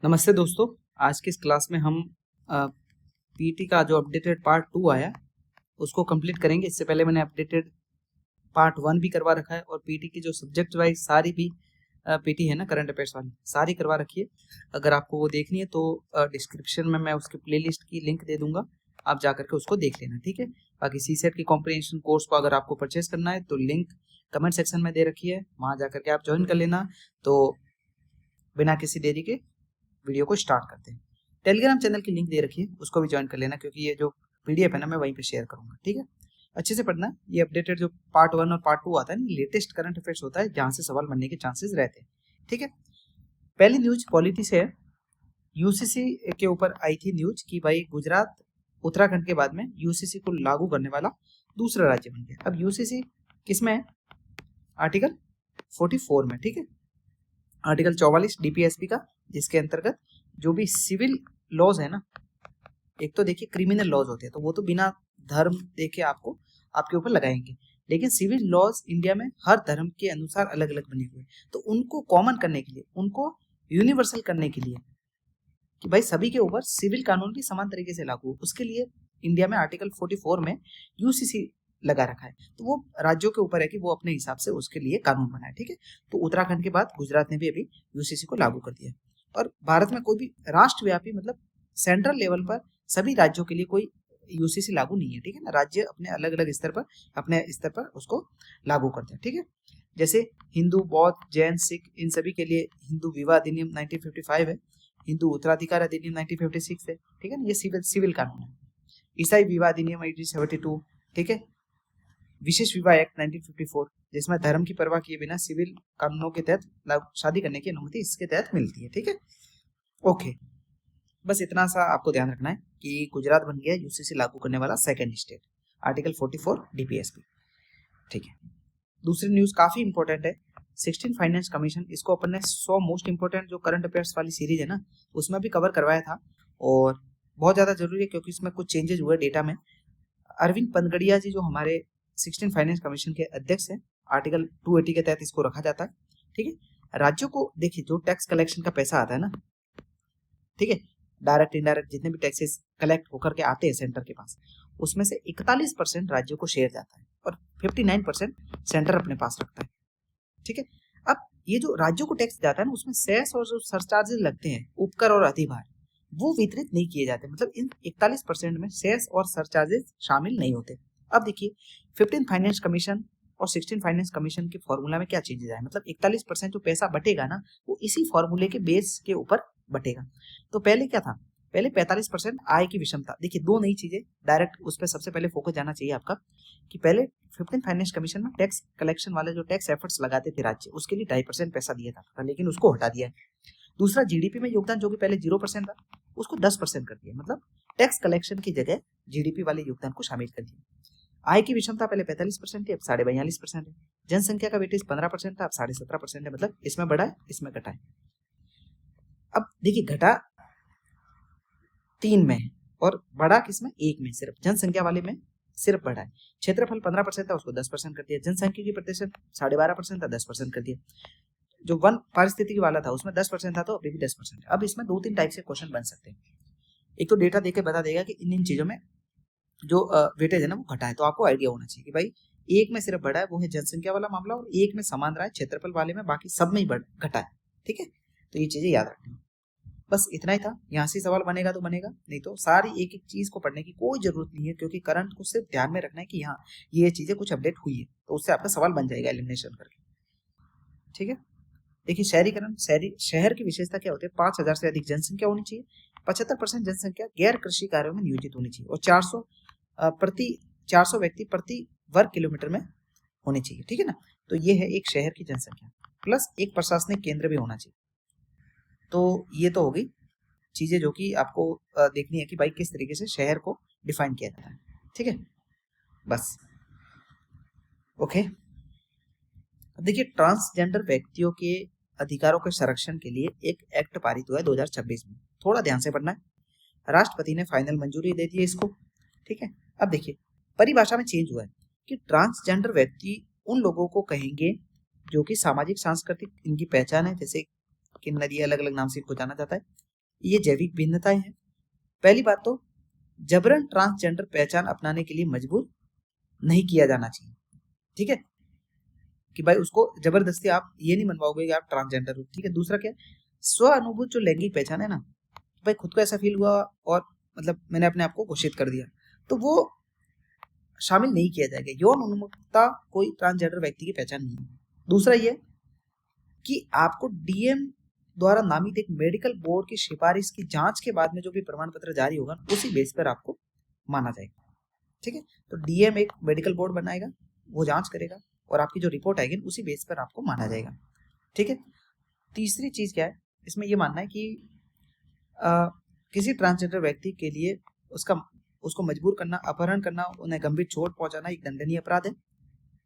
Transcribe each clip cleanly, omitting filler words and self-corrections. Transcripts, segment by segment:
नमस्ते दोस्तों। आज की इस क्लास में हम पीटी का जो अपडेटेड पार्ट 2 आया उसको कंप्लीट करेंगे। इससे पहले मैंने अपडेटेड पार्ट 1 भी करवा रखा है और पीटी की जो सब्जेक्ट वाइज सारी भी पीटी है ना, करंट अफेयर्स वाली सारी करवा रखी है। अगर आपको वो देखनी है तो डिस्क्रिप्शन में मैं उसके प्लेलिस्ट की लिंक दे दूंगा, आप जा करके उसको देख लेना, ठीक है। बाकी सीसेट की कॉम्प्रिहेंशन कोर्स को अगर आपको परचेस करना है तो लिंक कमेंट सेक्शन में दे रखी है, वहाँ जा करके आप ज्वाइन कर लेना। तो बिना किसी देरी के वीडियो को स्टार्ट करते हैं। टेलीग्राम चैनल की लिंक दे रखी है, उसको भी ज्वाइन कर लेना, क्योंकि ये जो पीडीएफ है ना मैं वहीं पे शेयर करूंगा, ठीक है। अच्छे से पढ़ना। ये अपडेटेड जो पार्ट 1 और पार्ट 2 आता है, लेटेस्ट करंट अफेयर्स होता है जहां से सवाल बनने के चांसेस रहते हैं, ठीक है। पहली न्यूज पॉलिटी से है। यूसीसी के ऊपर आई थी न्यूज कि भाई गुजरात उत्तराखंड के बाद में यूसीसी को लागू करने वाला दूसरा राज्य बन गया। अब यूसीसी किसमें है? आर्टिकल 44 में, ठीक है। आर्टिकल 44 डीपीएसपी का, जिसके अंतर्गत जो भी सिविल लॉज है ना, एक तो देखिए क्रिमिनल लॉज होते हैं तो वो तो बिना धर्म देखे आपको आपके ऊपर लगाएंगे, लेकिन सिविल लॉज इंडिया में हर धर्म के अनुसार अलग अलग बने हुए हैं। तो उनको कॉमन करने के लिए, उनको यूनिवर्सल करने के लिए कि भाई सभी के ऊपर सिविल कानून भी समान तरीके से लागू हो, उसके लिए इंडिया में आर्टिकल 44 में यूसीसी लगा रखा है। तो वो राज्यों के ऊपर है कि वो अपने हिसाब से उसके लिए कानून बनाए, ठीक है। तो उत्तराखंड के बाद गुजरात ने भी अभी यूसीसी को लागू कर दिया। और भारत में कोई भी राष्ट्रव्यापी मतलब सेंट्रल लेवल पर सभी राज्यों के लिए कोई यूसीसी लागू नहीं है, ठीक है ना। राज्य अपने अलग अलग स्तर पर, अपने स्तर पर उसको लागू करते हैं, ठीक है। जैसे हिंदू, बौद्ध, जैन, सिख, इन सभी के लिए हिंदू विवाह अधिनियम 1955 है, हिंदू उत्तराधिकार अधिनियम 1956 है, ठीक है ना। ये सिविल कानून है। ईसाई विवाह अधिनियम 1872, ठीक है। विशेष विवाह एक्ट 1954, जिसमें धर्म की परवाह किए बिना सिविल कानूनों के तहत शादी करने की अनुमति इसके तहत मिलती है, ठीक है। ओके, बस इतना सा आपको ध्यान रखना है कि गुजरात बन गया यूसीसी लागू करने वाला सेकंड स्टेट, आर्टिकल 44 डीपीएसपी, ठीक है। दूसरी न्यूज काफी इंपॉर्टेंट है, 16 फाइनेंस कमीशन। इसको अपन ने 100 मोस्ट इंपोर्टेंट जो करंट अफेयर्स वाली सीरीज है ना, उसमें भी कवर करवाया था और बहुत ज्यादा जरूरी है क्योंकि इसमें कुछ चेंजेस हुए डेटा में। अरविंद पनगड़िया जी जो हमारे 16 फाइनेंस कमीशन के अध्यक्ष हैं, आर्टिकल 280 के तहत इसको रखा जाता है, ठीक है। राज्यों को देखिए जो टैक्स कलेक्शन का पैसा आता है ना, ठीक है, डायरेक्ट इनडायरेक्ट जितने भी टैक्सेस कलेक्ट होकर के आते हैं सेंटर के पास, उसमें से 41% राज्यों को शेयर जाता है और 59% सेंटर अपने पास रखता है, ठीक है। अब ये जो राज्यों को टैक्स जाता है ना, उसमें सेस और जो सरचार्जेस लगते हैं, उपकर और अधिभार, वो वितरित नहीं किए जाते। मतलब इन 41% में सेस और सरचार्जेस शामिल नहीं होते। अब देखिए 15 फाइनेंस कमीशन और 16 फाइनेंस कमीशन के फॉर्मूला में क्या चेंजेस आए। मतलब 41% जो पैसा बटेगा ना, वो इसी फॉर्मूले के बेस के ऊपर बटेगा। तो पहले क्या था? पहले 45% आय की विषमता। देखिए दो नई चीजें डायरेक्ट उस पर सबसे पहले फोकस जाना चाहिए आपका, कि पहले 15 फाइनेंस कमीशन में टैक्स कलेक्शन वाले जो टैक्स एफर्ट्स लगाते थे राज्य, उसके लिए 2.5% पैसा दिया था, लेकिन उसको हटा दिया है। दूसरा, जीडीपी में योगदान जो कि पहले 0% था, उसको 10% कर दिया। मतलब टैक्स कलेक्शन की जगह जीडीपी वाले योगदान को शामिल कर दिया। आय की विषमता पहले 45% थी, अब 42.5% है। जनसंख्या का वेटेज 15% था, अब 17.5% है। मतलब इसमें बढ़ा है, इसमें घटा है। अब देखिए घटा 3 में है और बढ़ा किसमें? 1 में। सिर्फ जनसंख्या वाले में सिर्फ बढ़ा है। क्षेत्रफल 15% था, उसको 10% कर दिया। जनसंख्या की प्रतिशत 12.5% था, 10% कर दिया। जो वन पारिस्थितिकी वाला था उसमें 10% था, तो अभी भी 10% है। अब इसमें 2-3 टाइप से क्वेश्चन बन सकते हैं। एक तो डेटा देके बता देगा कि इन चीजों में जो वेटेज है ना वो घटा है, तो आपको आइडिया होना चाहिए कि भाई एक में सिर्फ बढ़ा है, वो है जनसंख्या वाला मामला, और एक में समान रहा है क्षेत्रफल वाले में, बाकी सब में ही घटा है, ठीक है। तो ये चीजें याद रखनी। बस इतना ही था। यहाँ से सवाल बनेगा तो बनेगा, नहीं तो सारी एक एक चीज को पढ़ने की कोई जरूरत नहीं है, क्योंकि करंट को सिर्फ ध्यान में रखना है कि हाँ ये चीजें कुछ अपडेट हुई है, तो उससे आपका सवाल बन जाएगा एलिमिनेशन करके, ठीक है। देखिए शहरीकरण, शहर की विशेषता क्या होती है? 5,000 से अधिक जनसंख्या होनी चाहिए, 75% जनसंख्या गैर कृषि कार्यों में नियोजित होनी चाहिए, और 400 व्यक्ति प्रति वर्ग किलोमीटर में होने चाहिए, ठीक है ना। तो ये है एक शहर की जनसंख्या, प्लस एक प्रशासनिक केंद्र भी होना चाहिए। तो ये तो होगी चीजें जो कि आपको देखनी है कि भाई किस तरीके से शहर को डिफाइन किया जाता है, ठीक है। बस ओके। अब देखिए ट्रांसजेंडर व्यक्तियों के अधिकारों के संरक्षण के लिए एक एक्ट पारित हुआ है 2026 में। थोड़ा ध्यान से पढ़ना है। राष्ट्रपति ने फाइनल मंजूरी दे दी है इसको, ठीक है। अब देखिए परिभाषा में चेंज हुआ है कि ट्रांसजेंडर व्यक्ति उन लोगों को कहेंगे जो कि सामाजिक सांस्कृतिक इनकी पहचान है, जैसे कि नदी अलग अलग नाम से इनको जाना जाता है, ये जैविक भिन्नताएं हैं। पहली बात तो जबरन ट्रांसजेंडर पहचान अपनाने के लिए मजबूर नहीं किया जाना चाहिए, ठीक है, कि भाई उसको जबरदस्ती आप ये नहीं मनवाओगे कि आप ट्रांसजेंडर हो, ठीक है। दूसरा क्या है, स्व अनुभूत जो लैंगिक पहचान है ना, भाई खुद को ऐसा फील हुआ और मतलब मैंने अपने आप को घोषित कर दिया, तो वो शामिल नहीं किया जाएगा। यौन उन्मुखता कोई ट्रांसजेंडर व्यक्ति की पहचान नहीं है। दूसरा ये कि आपको डीएम द्वारा नामित एक मेडिकल बोर्ड की सिफारिश की जांच के बाद में जो भी प्रमाण पत्र जारी होगा उसी बेस पर आपको माना जाएगा, ठीक है। तो डीएम एक मेडिकल बोर्ड बनाएगा, वो जांच करेगा और आपकी जो रिपोर्ट आएगी उसी बेस पर आपको माना जाएगा, ठीक है। तीसरी चीज क्या है, इसमें ये मानना है कि किसी ट्रांसजेंडर व्यक्ति के लिए उसको मजबूर करना, अपहरण करना, उन्हें गंभीर चोट पहुंचाना एक दंडनीय अपराध है,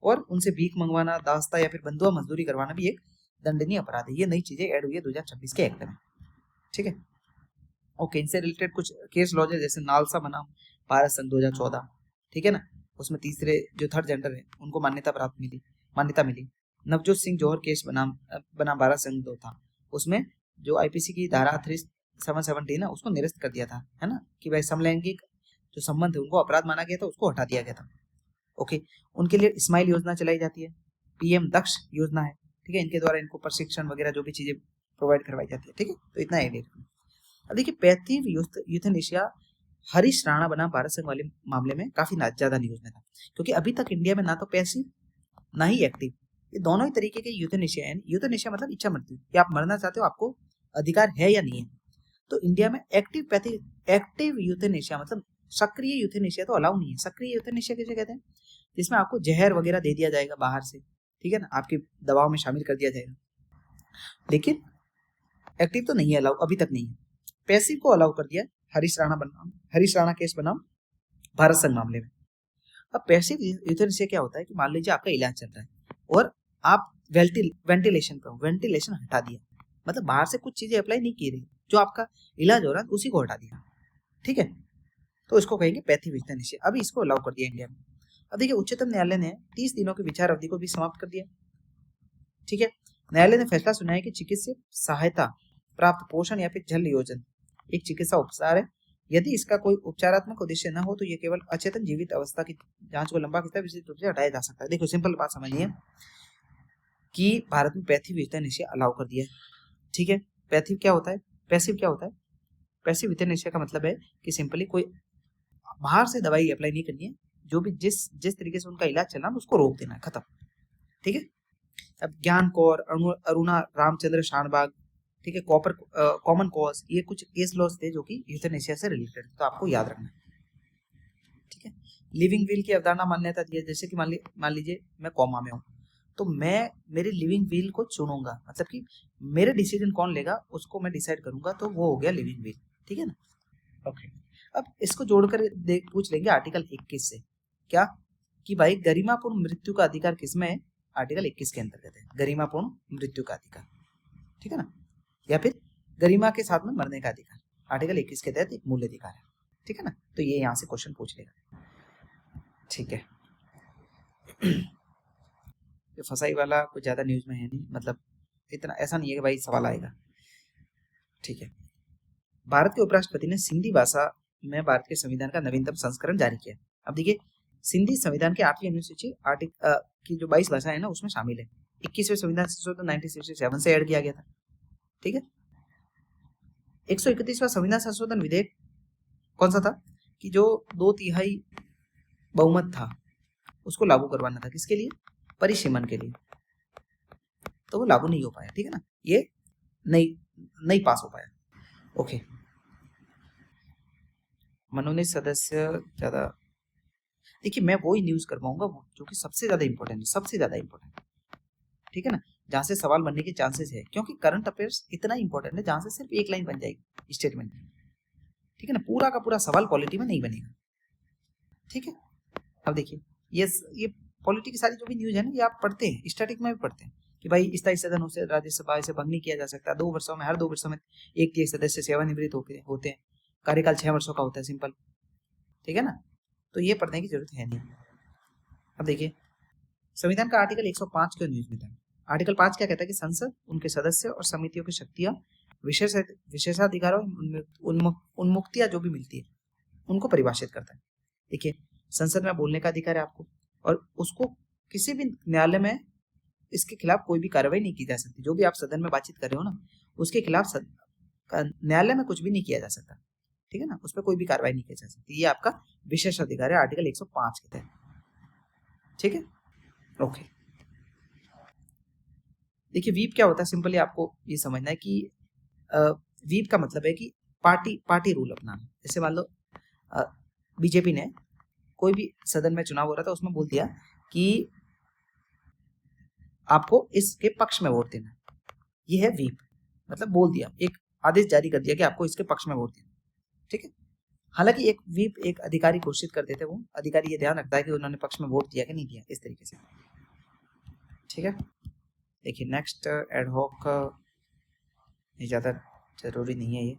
और उनसे भीख मंगवाना, दास्ता या फिर बंधुआ मजदूरी करवाना भी एक दंडनीय अपराध है। ये नई चीजें ऐड हुई है 2026 के एक्ट में, ठीक है। ओके, इनसे रिलेटेड कुछ केस लॉज है, जैसे नालसा बनाम भारत संघ 2014, ठीक है ना, उसमें तीसरे जो थर्ड जेंडर है उनको मान्यता मिली। नवजोत सिंह जौहर केस बनाम भारत संघ 2 था, उसमें जो आईपीसी की धारा 3717 ना उसको निरस्त कर दिया था, है ना, कि भाई समलैंगिक जो संबंध है उनको अपराध माना गया था, उसको हटा दिया गया था। ओके, उनके लिए स्माइल योजना चलाई जाती है, पीएम दक्ष योजना है, ठीक है, इनके द्वारा इनको प्रशिक्षण वगैरह जो भी चीजें प्रोवाइड करवाई जाती है, ठीक है। तो इतना आइडिया। अब देखिए, पैसिव यूथेनेशिया हरीश राणा बना भारत संघ वाले मामले में काफी ज्यादा न्यूज में था, क्योंकि अभी तक इंडिया में ना तो पैसिव ना ही एक्टिव, ये दोनों ही तरीके के यूथेनेशिया है। यूथेनेशिया मतलब इच्छा मृत्यु, कि आप मरना चाहते हो, आपको अधिकार है या नहीं है। तो इंडिया में एक्टिव यूथेनेशिया मतलब सक्रिय यूथेनेशिया तो अलाउ नहीं है। सक्रिय यूथेनेशिया किसे कहते हैं, जिसमें आपको जहर वगैरह दे दिया जाएगा बाहर से, ठीक है ना, आपकी दवाओं में शामिल कर दिया जाएगा, लेकिन एक्टिव तो नहीं है, अलाउ अभी तक नहीं है। पैसिव को अलाउ कर दिया हरीश राणा केस बनाम भारत संघ मामले में। अब पैसिव यूथेनेशिया क्या होता है कि मान लीजिए आपका इलाज चल रहा है और आप वेंटिलेशन पे हो, वेंटिलेशन हटा दिया, मतलब बाहर से कुछ चीजें अप्लाई नहीं की रही, जो आपका इलाज हो रहा है उसी को हटा दिया, ठीक है, तो इसको कहेंगे पैसिव यूथेनेशिया। अभी इसको अलाउ कर दिया इंडिया में। अब देखिए, उच्चतम न्यायालय ने 30 दिनों की विचार अवधि को भी समाप्त कर दिया, ठीक है। न्यायालय ने फैसला सुनाया कि चिकित्सीय सहायता प्राप्त पोषण या फिर जल योजन एक चिकित्सा उपचार है। यदि इसका कोई उपचारात्मक उद्देश्य न हो तो यह केवल अचेतन जीवित अवस्था की जांच को लंबा खिंचता विशेष रूप से हटाया जा सकता है। देखो, सिंपल बात समझिए कि भारत में पैसिव यूथेनेशिया अलाउ कर दिया है, ठीक है। पैसिव क्या होता है, पैसिव यूथेनेशिया का मतलब है कि सिंपली कोई बाहर से दवाई अप्लाई नहीं करनी है, जो भी जिस तरीके से उनका इलाज चलना उसको रोक देना है, खत्म, ठीक है। अब ज्ञान कौर, अरुणा रामचंद्र शानबाग, ठीक है, कॉमन कॉज, ये कुछ केस लॉज थे जो कि यूथेनेशिया से रिलेटेड, तो आपको याद रखना है, ठीक है। लिविंग विल की अवधारणा मान्यता दी है, जैसे कि मान लीजिए मैं कोमा में हूँ, तो मैं मेरी लिविंग विल को चुनूंगा, मतलब कि मेरे डिसीजन कौन लेगा उसको मैं डिसाइड करूंगा, तो वो हो गया लिविंग विल, ठीक है ना। ओके, अब इसको जोड़कर पूछ लेंगे आर्टिकल 21 से, क्या कि भाई गरिमापूर्ण मृत्यु का अधिकार किसमें है, आर्टिकल 21 के अंतर्गत है गरिमापूर्ण मृत्यु का अधिकार, ठीक है ना, या फिर गरिमा के साथ में मरने का अधिकार, आर्टिकल 21 के तहत एक मूल अधिकार है, ठीक है ना। तो ये यहाँ से क्वेश्चन पूछ लेगा, ठीक है। ये फसाई वाला कुछ ज्यादा न्यूज में है नहीं, मतलब इतना ऐसा नहीं है कि भाई सवाल आएगा, ठीक है। भारत के उपराष्ट्रपति ने सिंधी भाषा में भारत के संविधान का नवीनतम संस्करण जारी किया। अब देखिए, सिंधी संविधान के 8वीं अनुसूची की जो 22 भाषाएं है ना उसमें शामिल है। 21वें संविधान संशोधन 1967 से ऐड किया गया था, ठीक है। 131वां संविधान संशोधन विधेयक कौन सा था, कि जो 2/3 बहुमत था उसको लागू करवाना था, किसके लिए, परिसीमन के लिए, तो वो लागू नहीं हो पाया, ठीक है ना, ये नहीं पास हो पाया। ओके, मनोनीत सदस्य ज्यादा, देखिए मैं वो ही न्यूज करवाऊंगा जो कि सबसे ज्यादा इंपॉर्टेंट, ठीक है ना, जहां से सवाल बनने के चांसेस है, क्योंकि करंट अफेयर्स इतना इंपॉर्टेंट है जहां से सिर्फ एक लाइन बन जाएगी स्टेटमेंट, ठीक है ना, पूरा का पूरा सवाल पॉलिटी में नहीं बनेगा, ठीक है। अब देखिए, ये पॉलिटी की सारी जो भी न्यूज है ना, ये आप पढ़ते हैं, स्टैटिक में भी पढ़ते हैं कि भाई स्थायी सदन से राज्यसभा से भंग नहीं किया जा सकता, हर 2 वर्षों में एक सदस्य सेवानिवृत्त होते हैं, कार्यकाल 6 वर्षों का होता है, सिंपल, ठीक है ना, तो ये पढ़ने की जरूरत है नहीं। अब देखिए, संविधान का आर्टिकल 105 क्यों न्यूज में था। आर्टिकल 5 क्या कहता है कि संसद, उनके सदस्य और समितियों की शक्तियां विशेषाधिकारों उन्मुक्तियां जो भी मिलती है उनको परिभाषित करता है। देखिए, संसद में बोलने का अधिकार है आपको, और उसको किसी भी न्यायालय में इसके खिलाफ कोई भी कार्रवाई नहीं की जा सकती। जो भी आप सदन में बातचीत कर रहे हो ना, उसके खिलाफ न्यायालय में कुछ भी नहीं किया जा सकता, ठीक है ना, उस पर कोई भी कार्रवाई नहीं की जा सकती। ये आपका विशेष अधिकार है आर्टिकल 105 के तहत, ठीक है। ओके, देखिए वीप क्या होता है, सिंपली आपको ये समझना है कि वीप का मतलब है कि पार्टी रूल अपनाना। जैसे मान लो बीजेपी ने कोई भी सदन में चुनाव हो रहा था, उसमें बोल दिया कि आपको इसके पक्ष में वोट देना, ये है वीप, मतलब बोल दिया, एक आदेश जारी कर दिया कि आपको इसके पक्ष में वोट देना, ठीक है। हालांकि एक वीप एक अधिकारी घोषित कर देते, वो अधिकारी ये ध्यान रखता है कि उन्होंने पक्ष में वोट दिया कि नहीं दिया, इस तरीके से, ठीक है। देखिए नेक्स्ट एडहॉक, ये ज्यादा जरूरी नहीं है ये।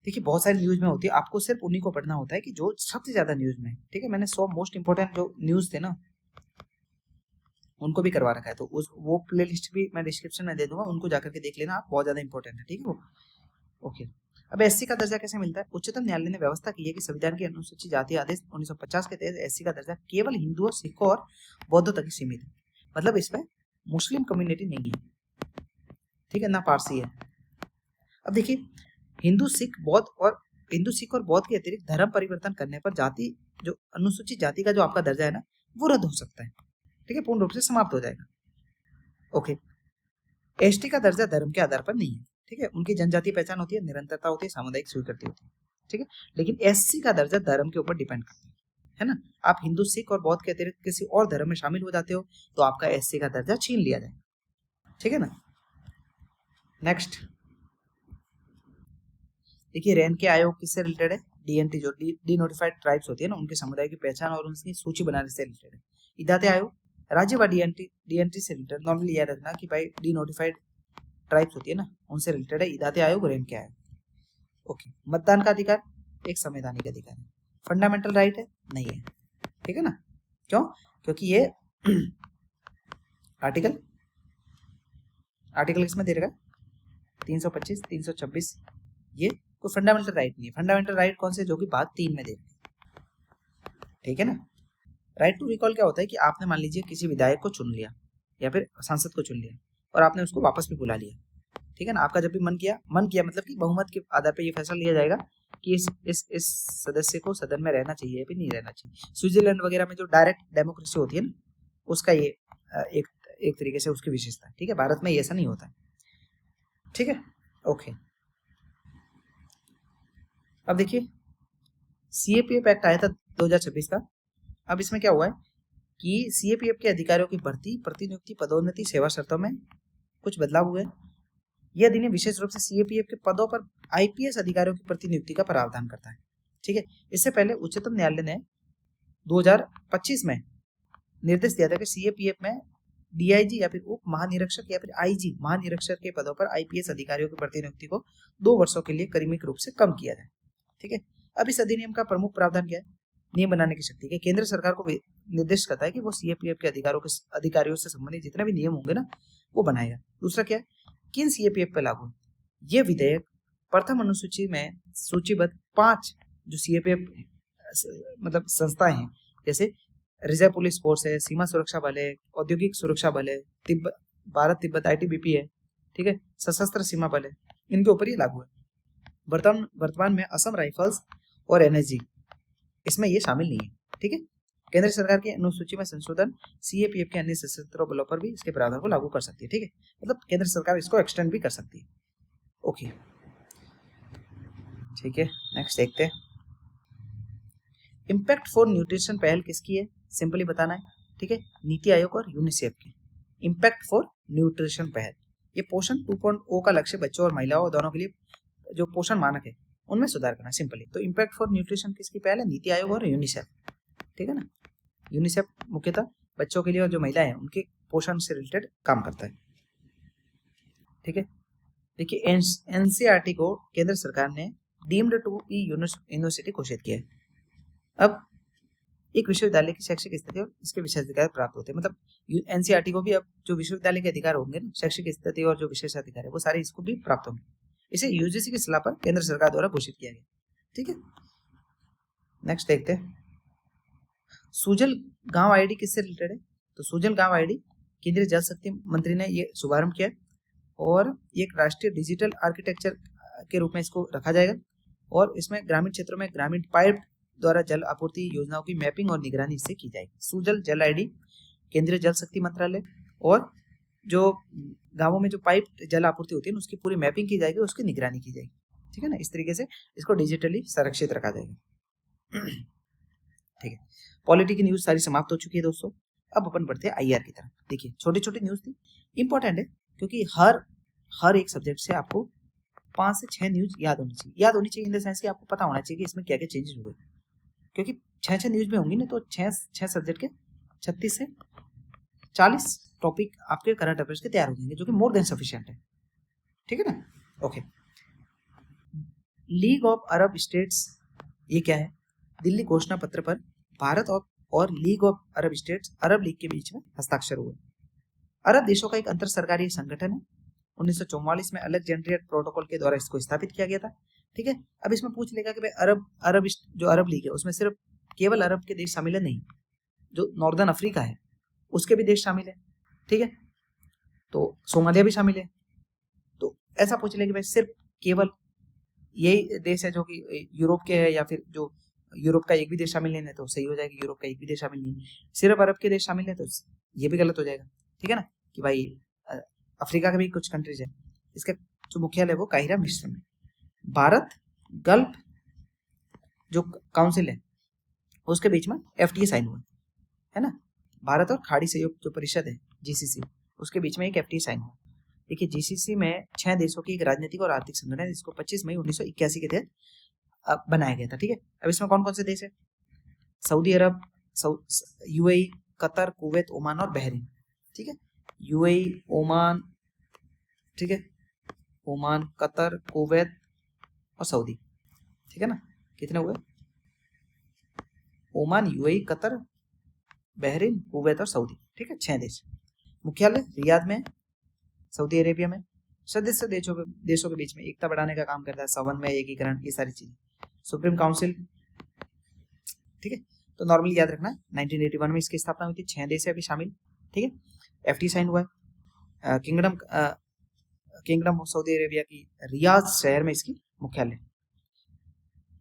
देखिए बहुत सारी न्यूज में होती है, आपको सिर्फ उन्हीं को पढ़ना होता है कि जो सबसे ज्यादा न्यूज में, ठीक है। मैंने 100 मोस्ट इंपोर्टेंट जो न्यूज थे ना, उनको भी करवा रखा है, तो वो प्ले लिस्ट भी मैं डिस्क्रिप्शन में दे दूंगा, उनको जाकर के देख लेना आप, बहुत ज्यादा इंपॉर्टेंट है, ठीक है वो। ओके, अब एससी का दर्जा कैसे मिलता है? उच्चतम न्यायालय ने व्यवस्था की है कि संविधान के अनुसूचित जाति आदेश 1950 के तहत एससी का दर्जा केवल हिंदुओं, सिखों और बौद्धों तक ही सीमित है। मतलब इसमें मुस्लिम कम्युनिटी नहीं है, ठीक है, ना पारसी है। अब देखिए, हिंदू सिख और बौद्ध के अतिरिक्त धर्म परिवर्तन करने पर जाति, जो अनुसूचित जाति का जो आपका दर्जा है ना, वो रद्द हो सकता है, ठीक है, पूर्ण रूप से समाप्त हो जाएगा। ओके, एसटी का दर्जा धर्म के आधार पर नहीं है, ठीक है, उनकी जनजातीय पहचान होती है, निरंतरता होती है, सामुदायिक स्वीकृति होती है, ठीक है। लेकिन एससी का दर्जा धर्म के ऊपर डिपेंड करता है ना। आप हिंदू, सिख और बौद्ध के अतिरिक्त किसी और धर्म में शामिल हो जाते हो तो आपका एससी का दर्जा छीन लिया जाएगा, ठीक है ना। नेक्स्ट देखिए, रैन के आयोग किससे रिलेटेड है? डीएनटी, जो डी नोटिफाइड ट्राइब्स होती है ना, उनके समुदाय की पहचान और उनकी सूची बनाने से रिलेटेड है। इदाते आयोग राज्य व डीएनटी से रिलेटेड। नॉर्मली याद रखना कि भाई डी नोटिफाइड ट्राइब्स होती है ना, उनसे रिलेटेड है इदाते आयोग, रैन के आयोग। ओके, मतदान का अधिकार एक संवैधानिक अधिकार है, फंडामेंटल राइट है नहीं है, ठीक है ना। क्यों? क्योंकि ये आर्टिकल किसमें दे रखा है? 325, 326, ये कोई फंडामेंटल राइट नहीं है। फंडामेंटल राइट कौन से? जो कि भाग 3 में दे रखे, ठीक है ना। राइट टू रिकॉल क्या होता है कि आपने मान लीजिए किसी विधायक को चुन लिया या फिर सांसद को चुन लिया और आपने उसको वापस भी बुला लिया, ठीक है ना। आपका जब भी मन किया मतलब कि बहुमत के आधार पर ये फैसला लिया जाएगा कि इस सदस्य को सदन में रहना चाहिए या फिर नहीं रहना चाहिए। स्विट्जरलैंड वगैरह में जो डायरेक्ट डेमोक्रेसी होती है ना, उसका ये एक तरीके से उसकी विशेषता है, ठीक है। भारत में ये ऐसा नहीं होता, ठीक है। ओके, अब देखिए सीएपीएफ एक्ट आया था 2026 का। अब इसमें क्या हुआ है कि सीएपीएफ के अधिकारियों की भर्ती, प्रतिनियुक्ति, पदोन्नति, सेवा शर्तों में कुछ बदलाव हुए। यह अधिनियम विशेष रूप से सीएपीएफ के पदों पर आईपीएस अधिकारियों की प्रतिनियुक्ति का प्रावधान करता है, ठीक है। इससे पहले उच्चतम न्यायालय ने 2025 में निर्देश दिया था कि सीएपीएफ में डीआईजी या फिर उप महानिरीक्षक या फिर आईजी महानिरीक्षक के पदों पर आईपीएस अधिकारियों की प्रतिनियुक्ति को 2 वर्षों के लिए क्रमिक रूप से कम किया जाए, ठीक है। अब इस अधिनियम का प्रमुख प्रावधान क्या है? नियम बनाने की शक्ति के केंद्र सरकार को निर्देश करता है कि वो सीएपीएफ के अधिकारियों से संबंधित जितने भी नियम होंगे ना, वो बनाएगा। दूसरा क्या है? किन सीएपीएफ पे लागू? ये विधेयक प्रथम अनुसूची में सूचीबद्ध 5 जो सीएपीएफ मतलब संस्थाएं हैं, जैसे रिजर्व पुलिस फोर्स है, सीमा सुरक्षा बल है, औद्योगिक सुरक्षा बल है, भारत तिब्बत आईटीबीपी है, ठीक है, सशस्त्र सीमा बल है, इनके ऊपर ये लागू है। वर्तमान में असम राइफल्स और एनएसजी इसमें ये शामिल नहीं है, ठीक है। केंद्र सरकार की अनुसूची में संशोधन सीएपीएफ के अन्य सशस्त्र बलों पर भी इसके प्रावधान को लागू कर सकती है, ठीक है। मतलब केंद्र सरकार इसको एक्सटेंड भी कर सकती है। ओके, ठीक है, नेक्स्ट देखते हैं। इम्पैक्ट फॉर न्यूट्रिशन पहल किसकी है? सिंपली बताना है, ठीक है, नीति आयोग और यूनिसेफ की। इम्पैक्ट फॉर न्यूट्रिशन पहल, ये पोषण 2.0 का लक्ष्य बच्चों और महिलाओं दोनों के लिए जो पोषण मानक है उनमें सुधार करना, सिंपली। तो इम्पैक्ट फॉर न्यूट्रिशन किसकी पहल है? नीति आयोग और यूनिसेफ, ठीक है ना। यूनिसेफ मुख्यतः बच्चों के लिए और जो महिलाएं हैं उनके पोषण से रिलेटेड काम करता है, ठीक है। देखिए एनसीईआरटी को केंद्र सरकार ने डीम्ड टू बी यूनिवर्सिटी घोषित किया है। अब एक विश्वविद्यालय की शैक्षिक स्थिति और इसके विशेषाधिकार प्राप्त होते हैं। मतलब एनसीईआरटी को भी अब जो विश्वविद्यालय के अधिकार होंगे ना, शैक्षिक स्थिति और जो विशेषाधिकार है वो सारे इसको भी प्राप्त होंगे। इसे यूजीसी की सलाह पर केंद्र सरकार द्वारा घोषित किया गया। ठीक है, नेक्स्ट देखते हैं। सुजल गांव आईडी किससे रिलेटेड है? तो सुजल गांव आईडी केंद्रीय जल शक्ति मंत्री ने ये शुभारंभ किया और एक राष्ट्रीय डिजिटल आर्किटेक्चर के रूप में इसको रखा जाएगा और इसमें ग्रामीण क्षेत्रों में ग्रामीण पाइप द्वारा जल आपूर्ति योजनाओं की मैपिंग और निगरानी इससे की जाएगी। सुजल जल आईडी केंद्रीय जल शक्ति मंत्रालय और जो गांवों में जो पाइप जल आपूर्ति होती है उसकी पूरी मैपिंग की जाएगी, उसकी निगरानी की जाएगी। ठीक है ना, इस तरीके से इसको डिजिटली संरक्षित रखा जाएगा। ठीक है, पॉलिटी की न्यूज सारी समाप्त हो चुकी है दोस्तों। अब अपन बढ़ते हैं आईआर की तरफ। देखिए छोटी छोटी न्यूज थी, इंपॉर्टेंट है क्योंकि हर एक सब्जेक्ट से आपको 5 से 6 न्यूज याद होनी चाहिए इन द सेंस कि आपको पता होना चाहिए कि इसमें क्या क्या चेंजेस हुए, क्योंकि 6 न्यूज में होंगी ना तो 6 सब्जेक्ट के 36 से 40 टॉपिक आपके करंट अफेयर्स के तैयार हो जाएंगे, जो कि मोर देन सफिशिएंट है। ठीक है ना, okay. League of Arab states ये क्या है? दिल्ली घोषणा पत्र पर भारत और league of Arab states Arab league के बीच में हस्ताक्षर हुए। अरब देशों का एक अंतर सरकारी संगठन है। 1944 में अलेक्जेंड्रिया प्रोटोकॉल के द्वारा इसको स्थापित किया गया था। ठीक है, अब इसमें पूछ लेगा कि भाई जो अरब लीग है उसमें सिर्फ केवल अरब के देश शामिल है? नहीं, जो नॉर्दर्न अफ्रीका है उसके भी देश शामिल है। ठीक है, तो सोमालिया भी शामिल है। तो ऐसा पूछ लेगा कि भाई सिर्फ केवल यही देश है जो कि यूरोप के है, या फिर जो यूरोप का एक भी देश शामिल नहीं है, तो सही हो जाएगा यूरोप का एक भी देश शामिल नहीं है। सिर्फ अरब के देश शामिल है तो ये भी गलत हो जाएगा। ठीक है ना, कि भाई अफ्रीका के भी कुछ कंट्रीज है। इसका जो मुख्यालय है वो काहिरा मिस्र में। भारत गल्फ जो काउंसिल है उसके बीच में एफटीए साइन हुआ है ना। भारत और खाड़ी सहयोग जो परिषद है जीसीसी, उसके बीच में एक एफटीए साइन हुआ। देखिए जीसीसी में 6 देशों की एक राजनीतिक और आर्थिक संगठन है, जिसको 25 मई 1981 के तहत बनाया गया था। ठीक है, अब इसमें कौन कौन से देश है? सऊदी अरब, यूएई, कतर, कुवैत, ओमान और बहरीन। ठीक है, यूएई, ओमान, ठीक है, ओमान, कतर, कुवैत और सऊदी। ठीक है ना, कितने हुए? Oman, UAE, Qatar, Bahrain, Kuwait और सऊदी। ठीक है, 6 देश। मुख्यालय रियाद में, सऊदी अरेबिया में। सदस्य देशों के बीच में एकता बढ़ाने का काम करता है, समन्वय, एकीकरण, ये सारी चीजें। सुप्रीम काउंसिल, ठीक है, तो नॉर्मली याद रखना 1981 में इसकी स्थापना हुई थी। 6 देश है अभी शामिल। ठीक है, एफटी साइन हुआ है। किंगडम ऑफ सऊदी अरेबिया की रियाद शहर में इसकी मुख्यालय।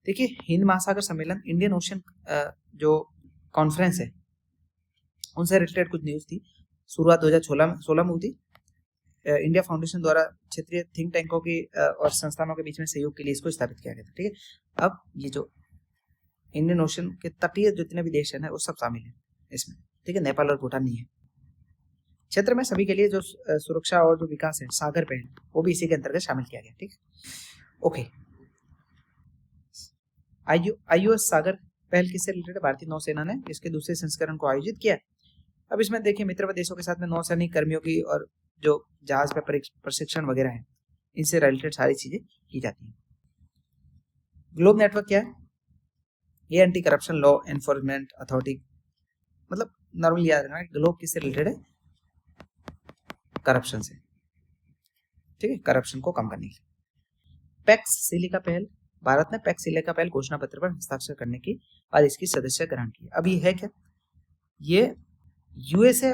देखिए हिंद महासागर सम्मेलन, इंडियन ओशन जो कॉन्फ्रेंस है उनसे रिलेटेड कुछ न्यूज थी। शुरुआत 2016 में हुई थी। इंडिया फाउंडेशन द्वारा क्षेत्रीय थिंक टैंकों की और संस्थानों के बीच में सहयोग के लिए इसको स्थापित किया गया था। ठीक है, अब ये जो इंडियन ओशन के तटीय जितने भी देश है ना वो सब शामिल है इसमें। ठीक है, नेपाल और भूटान नहीं है। क्षेत्र में सभी के लिए जो सुरक्षा और जो विकास है, सागर पहल, वो भी इसी के अंतर्गत शामिल किया गया। ठीक है, ओके। आईयूएस सागर पहल किससे रिलेटेड? भारतीय नौसेना ने इसके दूसरे संस्करण को आयोजित किया। अब इसमें देखिए मित्र देशों के साथ में नौसैनिक कर्मियों की और जो जहाज पे प्रशिक्षण वगैरह है, इनसे रिलेटेड सारी चीजें की जाती है। ग्लोब नेटवर्क क्या है? ये anti corruption law enforcement authority, मतलब नॉर्मली याद रखना ग्लोब किससे रिलेटेड है? करप्शन से। ठीक है, करप्शन को कम करने के लिए। पैक्स सिलिका पहल, भारत ने पैक्स सिलिका पहल घोषणा पत्र पर हस्ताक्षर करने की बाद इसकी सदस्य ग्रहण की। अब ये है क्या? ये यूएसए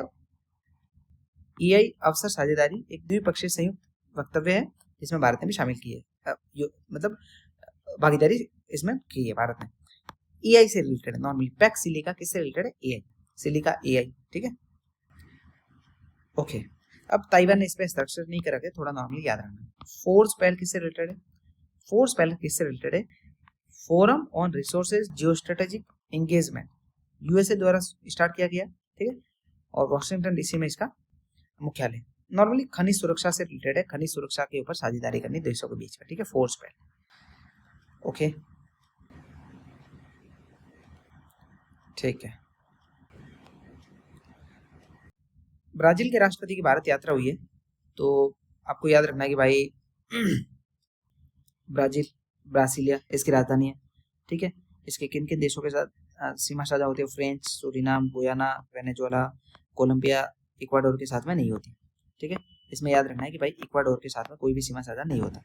ईआई अवसर साझेदारी एक द्विपक्षीय संयुक्त वक्तव्य है जिसमें भारत ने भी शामिल की है, मतलब भागीदारी इसमें की है भारत ने। ईआई से रिलेटेड है नॉर्मली। पैक्स सिलिका किससे रिलेटेड है? AI, silica AI. ठीक है, ओके। अब ताइवान ने इस पे हस्ताक्षर नहीं करा, थोड़ा नॉर्मली याद रखना। फोर्स पहल किससे रिलेटेड है? फोर्स पहल किससे रिलेटेड है? Forum on resources geo strategic engagement, USA द्वारा स्टार्ट किया गया। ठीक है, और वॉशिंगटन डीसी में इसका मुख्यालय। नॉर्मली खनिज सुरक्षा से रिलेटेड है, खनिज सुरक्षा के ऊपर साझेदारी करनी देशों के बीच में। ठीक है, फोर्स पहल। ओके, ठीक है। ब्राजील के राष्ट्रपति की भारत यात्रा हुई है, तो आपको याद रखना है कि भाई ब्राजीलिया इसकी राजधानी है। ठीक है, इसके किन किन देशों के साथ सीमा साझा होती है French, Suriname, Guyana, Venezuela, Colombia, Ecuador के साथ में नहीं होती। ठीक है, इसमें याद रखना है कि भाई इक्वाडोर के साथ में कोई भी सीमा साझा नहीं होता।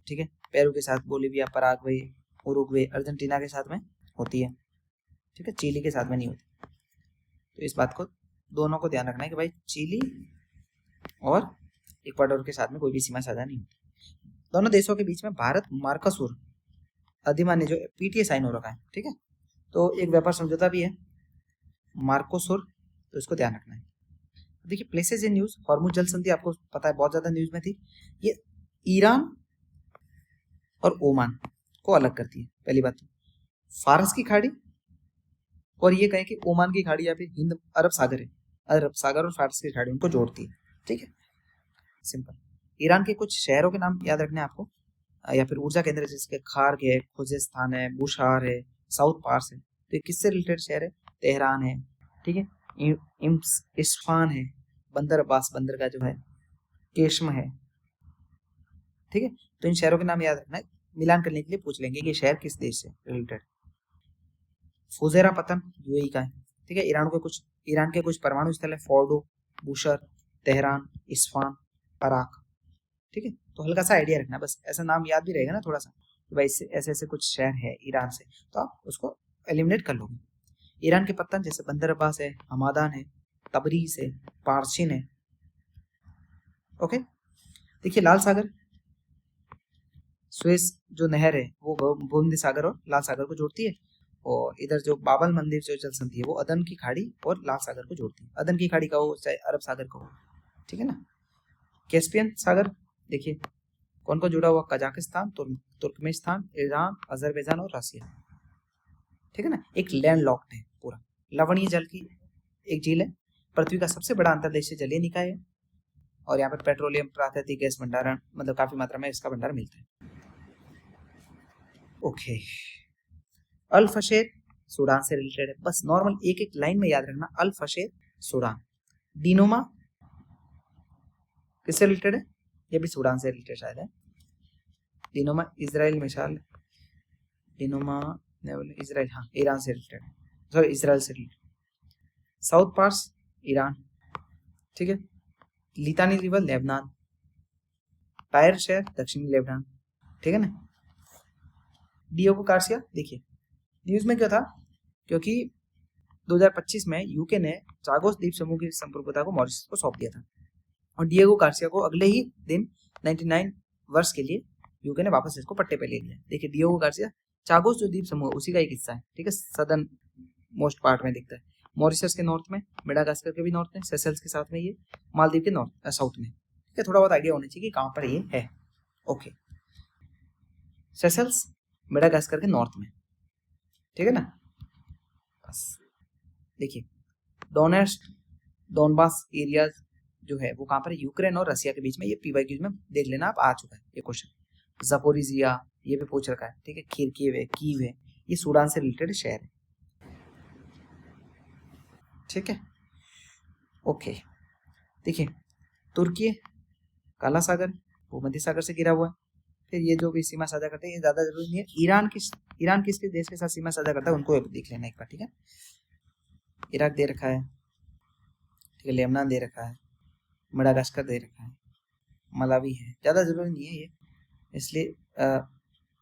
ठीक है, पेरू के साथ बोलिविया, पराग्वे, उरुग्वे, अर्जेंटीना के साथ में होती है। ठीक है, चिली के साथ में नहीं होती। तो इस बात को दोनों को ध्यान रखना है कि भाई चिली और इक्वाडोर के साथ में कोई भी सीमा साझा नहीं होती। दोनों देशों के बीच में भारत मार्कोसुर अधिमान्य जो पीटीए साइन हो रखा है। ठीक है, तो एक व्यापार समझौता भी है मार्कोसुर, तो इसको ध्यान रखना है। देखिए प्लेसेस इन न्यूज, हॉर्मुज जल संधि आपको पता है बहुत ज्यादा न्यूज में थी। ये ईरान और ओमान को अलग करती है। पहली बात तो फारस की खाड़ी और ये कहें कि ओमान की खाड़ी या फिर हिंद अरब सागर है, अरब सागर और फारस की खाड़ी उनको जोड़ती है। ठीक है, सिंपल। ईरान के कुछ शहरों के नाम याद रखने आपको, या फिर ऊर्जा केंद्र जिसके खार्ग है, खुजेस्तान है, बुशार है, साउथ पार्स है। तो ये किससे रिलेटेड शहर है? तेहरान है। ठीक है, इस्फान है, बंदर अब्बास बंदर का जो है, केशम है। ठीक है, तो इन शहरों के नाम याद रखना है, मिलान करने के लिए पूछ लेंगे कि शहर किस देश से रिलेटेड। फुजेरा पतन यूएई का है। ठीक है, ईरान के कुछ परमाणु स्थल है, फोर्डो, बुशर, तेहरान, इस्फान, अराक। ठीक है, तो हल्का सा आइडिया रखना, बस ऐसा नाम याद भी रहेगा ना थोड़ा सा कि भाई ऐसे ऐसे कुछ शहर है ईरान से, तो आप उसको एलिमिनेट कर लोगे। ईरान के पत्तन जैसे बंदर अब्बास है, हमादान है, तबरीज है, पारचिन है। ओके, देखिए लाल सागर, स्वेज जो नहर है वो भूमध्य सागर और लाल सागर को जोड़ती है। और इधर जो बाबल मंदिर जो जल संधि है वो अदन की खाड़ी और लाल सागर को जोड़ती है। अदन की खाड़ी का हो चाहे अरब सागर का हो। ठीक है ना। कैस्पियन सागर देखिए कौन कौन जुड़ा हुआ, कजाकिस्तान, तुर्कमेनिस्तान, ईरान, अजरबैजान और रसिया। ठीक है ना, एक लैंड लॉक्ड है पूरा, लवणीय जल की एक झील है, पृथ्वी का सबसे बड़ा अंतर्देशीय जलीय निकाय है, और यहाँ पर पेट्रोलियम प्राकृतिक गैस भंडारण मतलब काफी मात्रा में इसका भंडार मिलता है। ओके, अल फशेर सूडान से रिलेटेड है, बस नॉर्मल एक एक लाइन में याद रखना, अल फशेर सूडान। डिनोमा किससे रिलेटेड है? ये भी सूडान से रिलेटेड शायद है। डिनोमा इजराइल मिसाल, डिनोमा इजराइल, हाँ ईरान से रिलेटेड है, सॉरी इजराइल से रिलेटेड। South Pars Iran. ठीक है, लितानी रिवर लेबनान, टायर शहर दक्षिणी लेबनान। ठीक है ना। डियोगो गार्सिया, देखिए न्यूज में क्या था, क्योंकि 2025 में यूके ने चागोस द्वीप समूह की संप्रभुता को मॉरिशस को सौंप दिया था, और डियोगो गार्सिया को अगले ही दिन 99 वर्ष के लिए यूके ने वापस इसको पट्टे पे ले लिया। देखिए डियोगो गार्सिया चागोस जो द्वीप समूह उसी का एक हिस्सा है। ठीक है, सदर्न मोस्ट पार्ट में दिखता है, मॉरिशस के नॉर्थ में, मेडागास्कर के भी नॉर्थ में, सेशल्स के साथ में, ये मालदीव के नॉर्थ साउथ में। ठीक है, थोड़ा बहुत आइडिया होना चाहिए कि कहाँ पर ये है। ओके, सेशल्स मेडागास्कर के नॉर्थ में। ठीक है ना। बस देखिए डोनबास एरियाज जो है वो कहाँ पर है? यूक्रेन और रसिया के बीच में। ये पीवाईक्यूज में देख लेना आप, आ चुका है ये क्वेश्चन। ज़पोरिजिया ये भी पूछ रखा है। ठीक है, खिरकीव है, कीव है, ये सूडान से रिलेटेड शहर है। ठीक है, ओके। देखिए तुर्की काला सागर भूमध्य सागर से घिरा हुआ है। फिर ये जो भी सीमा साझा करते हैं ये ज्यादा जरूरी नहीं है। ईरान किस देश के साथ सीमा साझा करता है उनको देख लेना एक बार। ठीक है, इराक दे रखा है, ठीक है, लेबनान दे रखा है, मेडागास्कर दे रखा है, मलावी है, ज्यादा जरूरी नहीं है ये, इसलिए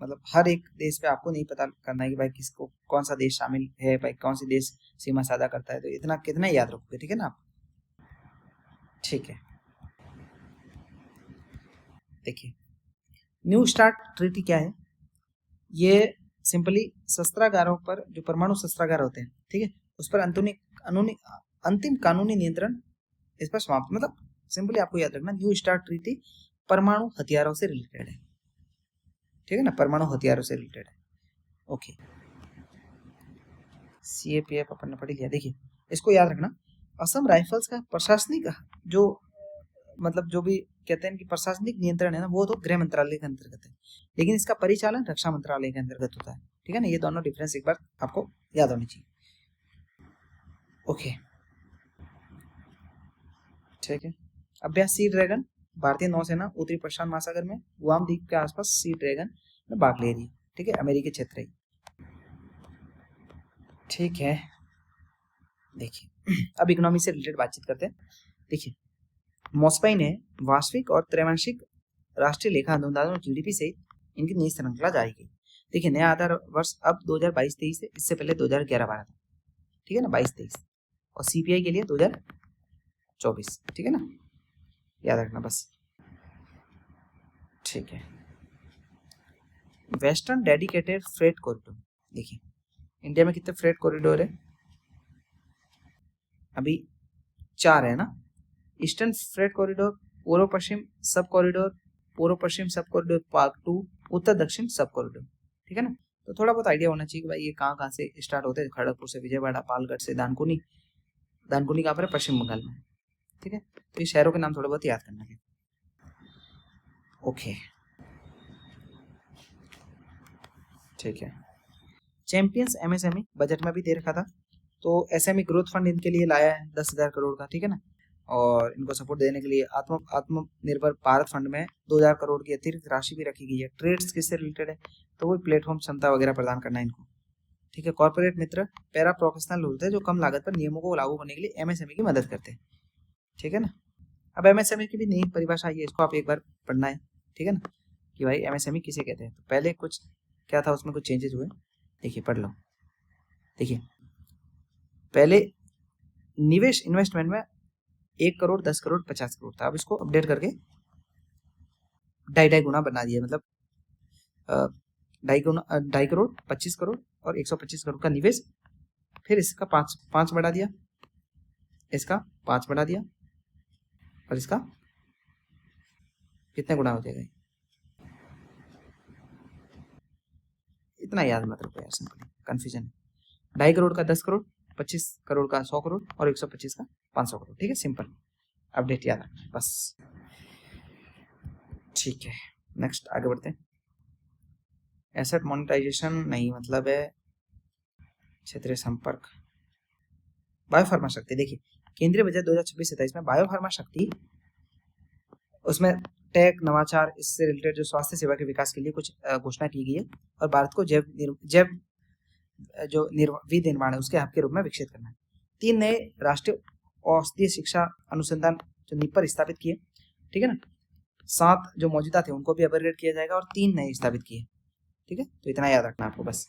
मतलब हर एक देश पे आपको नहीं पता करना है कि भाई किसको कौन सा देश शामिल है, भाई कौन सी देश सीमा साझा करता है, तो इतना कितना याद रखोगे। ठीक है ना आप। ठीक है, देखिए न्यू स्टार्ट ट्रीटी क्या है? ये सिंपली शस्त्रागारों पर जो परमाणु शस्त्रागार होते हैं, ठीक है, उस पर अंतिम कानूनी नियंत्रण इस पर समाप्त, मतलब सिंपली आपको याद रखना न्यू स्टार्ट ट्रीटी परमाणु हथियारों से रिलेटेड है। ठीक है ना, परमाणु हथियारों से रिलेटेड है। ओके, सीएपीएफ अपन ने पढ़ लिया। देखिए इसको याद रखना, असम राइफल्स का प्रशासनिक जो मतलब जो भी कहते हैं कि प्रशासनिक नियंत्रण है ना, वो तो गृह मंत्रालय के अंतर्गत है, लेकिन इसका परिचालन रक्षा मंत्रालय के अंतर्गत होता है। ठीक है ना, ये दोनों डिफरेंस एक बार आपको याद होनी चाहिए। ओके, ठीक है। अभ्यास सी ड्रैगन, भारतीय नौसेना उत्तरी प्रशांत महासागर में गुआम द्वीप के आसपास सी ड्रैगन में भाग ले रही है। ठीक है, अमेरिकी क्षेत्र है। ठीक है, देखिए अब इकोनॉमी से रिलेटेड बातचीत करते हैं। देखिए मॉस्पाई ने वार्षिक और त्रैमासिक राष्ट्रीय लेखा अनुदान और जीडीपी से इनकी नई श्रृंखला जारी की। देखिए नया आधार वर्ष अब 2022-23 है, इससे पहले 2011-12 था, ठीक है ना, 22-23, और सीपीआई के लिए 2024, ठीक है ना, याद रखना बस। ठीक है, वेस्टर्न डेडिकेटेड फ्रेट कॉरिडोर। देखिए इंडिया में कितने फ्रेट कॉरिडोर है? अभी 4 है ना। ईस्टर्न फ्रेट कॉरिडोर, पूर्व पश्चिम सब कॉरिडोर, पूर्व पश्चिम सब कॉरिडोर पार्ट 2, उत्तर दक्षिण सब कॉरिडोर, ठीक है ना। तो थोड़ा बहुत आइडिया होना चाहिए कि भाई ये कहाँ से स्टार्ट होते हैं। खड़गपुर से विजयवाड़ा, पालगढ़ से दानकुनी, दानकुनी कहाँ पर है? पश्चिम बंगाल में, ठीक है। तो ये शहरों के नाम थोड़ा बहुत याद करना है। ओके, ठीक है। चैंपियंस एमएसएमई बजट में भी दे रखा था, तो एसएमई ग्रोथ फंड इनके लिए लाया है 10,000 करोड़ का, ठीक है ना। और इनको सपोर्ट देने के लिए आत्मनिर्भर भारत फंड में 2,000 करोड़ की अतिरिक्त राशि भी रखी गई है। ट्रेड्स किससे रिलेटेड है? तो वो प्लेटफॉर्म क्षमता वगैरह प्रदान करना है इनको, ठीक है। कॉर्पोरेट मित्र पैरा प्रोफेशनल होते हैं जो कम लागत पर नियमों को लागू करने के लिए एमएसएमई की मदद करते हैं, ठीक है ना। अब एमएसएमई की भी नई परिभाषा आई है, इसको आप एक बार पढ़ना है, ठीक है ना, कि भाई एमएसएमई किसे कहते हैं। तो पहले कुछ क्या था, उसमें कुछ चेंजेस हुए, देखिए पढ़ लो। देखिए पहले निवेश इन्वेस्टमेंट में 1 करोड़, 10 करोड़, 50 करोड़ था, अब इसको अपडेट करके 2.5 गुना बना दिया। मतलब 2.5 करोड़, 25 करोड़ और 125 करोड़ का निवेश। फिर इसका 5 बढ़ा दिया, इसका 5 बढ़ा दिया, और इसका कितने गुना हो जाएगा? इतना याद मत रखो यार, सिंपली कंफ्यूजन। 2.5 करोड़ का 10 करोड़, 25 करोड़ का 100 करोड़ और 125 का 500 करोड़, ठीक है। सिंपल अपडेट याद रखना बस, ठीक है। नेक्स्ट आगे बढ़ते हैं। एसेट मोनेटाइजेशन नहीं, मतलब है क्षेत्रीय संपर्क। बायोफार्मा शक्ति, देखिए केंद्रीय बजट 2026-27 में बायोफार्मा शक्ति, उसमें टेक नवाचार, इससे रिलेटेड जो स्वास्थ्य सेवा के विकास के लिए कुछ घोषणा की गई है, और भारत को जैव जो विनिर्माण है उसके हब के रूप में विकसित करना है। 3 नए राष्ट्रीय औषधीय शिक्षा अनुसंधान जो नींव पर स्थापित किए, ठीक है ना। 7 जो मौजूदा थे उनको भी अपग्रेड किया जाएगा और 3 नए स्थापित किए, ठीक है। तो इतना याद रखना आपको बस।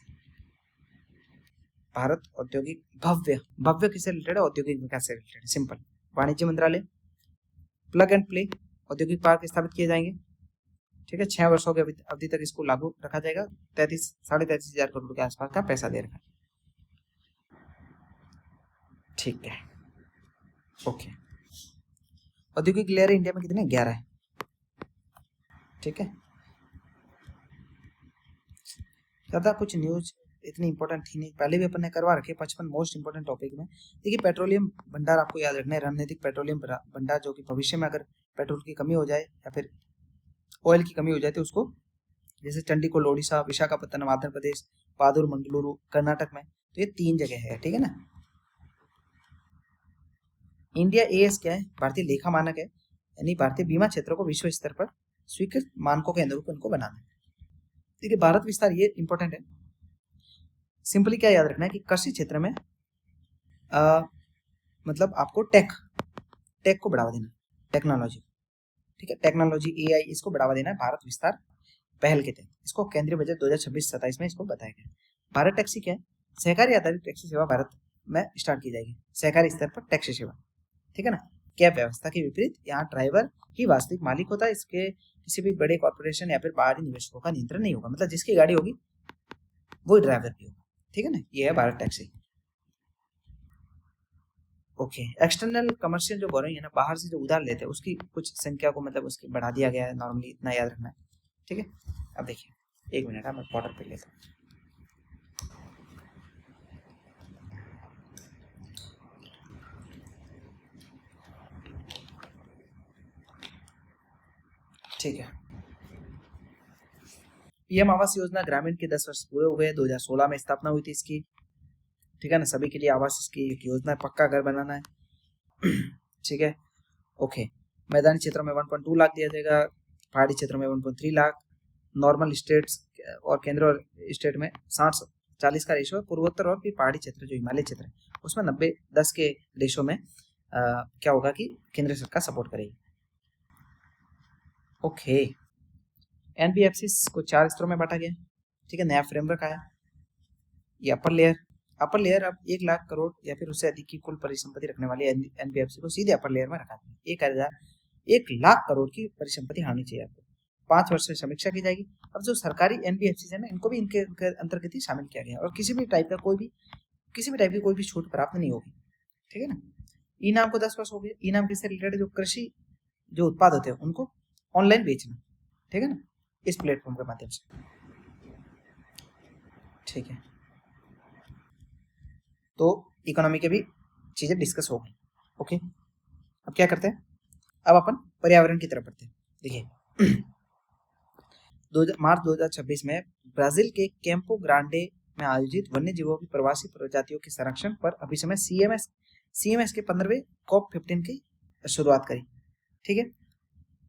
भारत औद्योगिक भव्य किससे रिलेटेड है? औद्योगिक विकास से रिलेटेड, सिंपल। वाणिज्य मंत्रालय, प्लग एंड प्ले औद्योगिक पार्क स्थापित किए जाएंगे, ठीक है। 6 वर्षों की अवधि तक इसको लागू रखा जाएगा। 33,500 करोड़ के आसपास का पैसा दे रखा है, ठीक है। ओके, औद्योगिक लेयर इंडिया में कितने? 11 है, ठीक है। ज्यादा कुछ न्यूज इतनी इंपॉर्टेंट थी नहीं, पहले भी अपन ने करवा रखे 55 मोस्ट इंपॉर्टेंट टॉपिक में। देखिए पेट्रोलियम भंडार आपको याद रखना है, रणनीतिक पेट्रोलियम भंडार, जो कि भविष्य में अगर पेट्रोल की कमी हो जाए या फिर ऑयल की कमी हो जाए तो उसको, जैसे चंडीगढ़, ओडिशा, विशाखापत्तनम आंध्र प्रदेश, पादुर मंगलुरु कर्नाटक में, तो ये 3 जगह है, ठीक है ना। इंडिया एएस क्या है? भारतीय लेखा मानक है, यानी भारतीय बीमा क्षेत्र को विश्व स्तर पर स्वीकृत मानकों के अनुरूप उनको बनाना है। देखिए भारत विस्तार ये इंपॉर्टेंट है। सिंपली क्या याद रखना है कि कृषि क्षेत्र में मतलब आपको टेक को बढ़ावा देना, टेक्नोलॉजी, ठीक है। टेक्नोलॉजी, एआई, इसको बढ़ावा देना है भारत विस्तार पहल के तहत। इसको केंद्रीय बजट 2026-27 में इसको बताया गया। भारत टैक्सी क्या है? सहकारी आधारित टैक्सी सेवा भारत में स्टार्ट की जाएगी, सहकारी स्तर पर टैक्सी सेवा, ठीक है ना। कैब व्यवस्था के विपरीत यहाँ ड्राइवर ही वास्तविक मालिक होता है, इसके किसी भी बड़े कॉर्पोरेशन या फिर बाहरी निवेशकों का नियंत्रण नहीं होगा। मतलब जिसकी गाड़ी होगी वो ड्राइवर भी होगा, ठीक है ना। ये है Bharat taxi. Okay, external commercial जो बोरोइंग है ना, बाहर से जो उधार लेते हैं उसकी कुछ संख्या को मतलब उसकी बढ़ा दिया गया है नॉर्मली, इतना याद रखना है, ठीक है। अब देखिए 1 मिनट, मैं वाटर पी लेता हूँ। ठीक है, पीएम आवास योजना ग्रामीण के 10 वर्ष पूरे हो गए। 2016 में स्थापना हुई थी इसकी, ठीक है ना। सभी के लिए आवास इसकी एक योजना है, पक्का घर बनाना है, ठीक है। ओके, मैदानी क्षेत्रों में 1.2 लाख दिया जाएगा, पहाड़ी क्षेत्रों में 1.3 लाख, नॉर्मल स्टेट्स और केंद्र और स्टेट में 60 40 का रेशो है। पूर्वोत्तर और फिर पहाड़ी क्षेत्र जो हिमालय क्षेत्र है उसमें 90-10 के रेशो में क्या होगा कि केंद्र सरकार सपोर्ट करेगी। ओके, एनबीएफसी को 4 स्तरों में बांटा गया, ठीक है। नया फ्रेमवर्क आया। ये अपर लेयर अब 1 लाख करोड़ या फिर उससे अधिक की कुल परिसंपत्ति रखने वाली एनबीएफसी को सीधे अपर लेयर में रखा गया। 1 लाख करोड़ की परिसंपत्ति होनी चाहिए आपको। 5 वर्ष से समीक्षा की जाएगी। अब जो सरकारी एनबीएफसी है ना, इनको भी इनके अंतर्गत ही शामिल किया गया और किसी भी टाइप की कोई भी छूट प्राप्त नहीं होगी, ठीक है ना। ई नाम को 10 वर्ष हो गए। ई नाम किससे रिलेटेड, जो कृषि जो उत्पाद होते हैं उनको ऑनलाइन बेचना, ठीक है ना, इस प्लेटफॉर्म के माध्यम से, ठीक है। तो इकोनॉमी के भी चीजें डिस्कस हो गई। ओके, अब क्या करते हैं, अब अपन पर्यावरण की तरफ बढ़ते हैं। देखिए मार्च 2026 में ब्राजील के कैंपो ग्रांडे में आयोजित वन्य जीवों की प्रवासी प्रजातियों के संरक्षण पर अभी समय सीएमएस के 15वें COP15 की शुरुआत करी, ठीक है।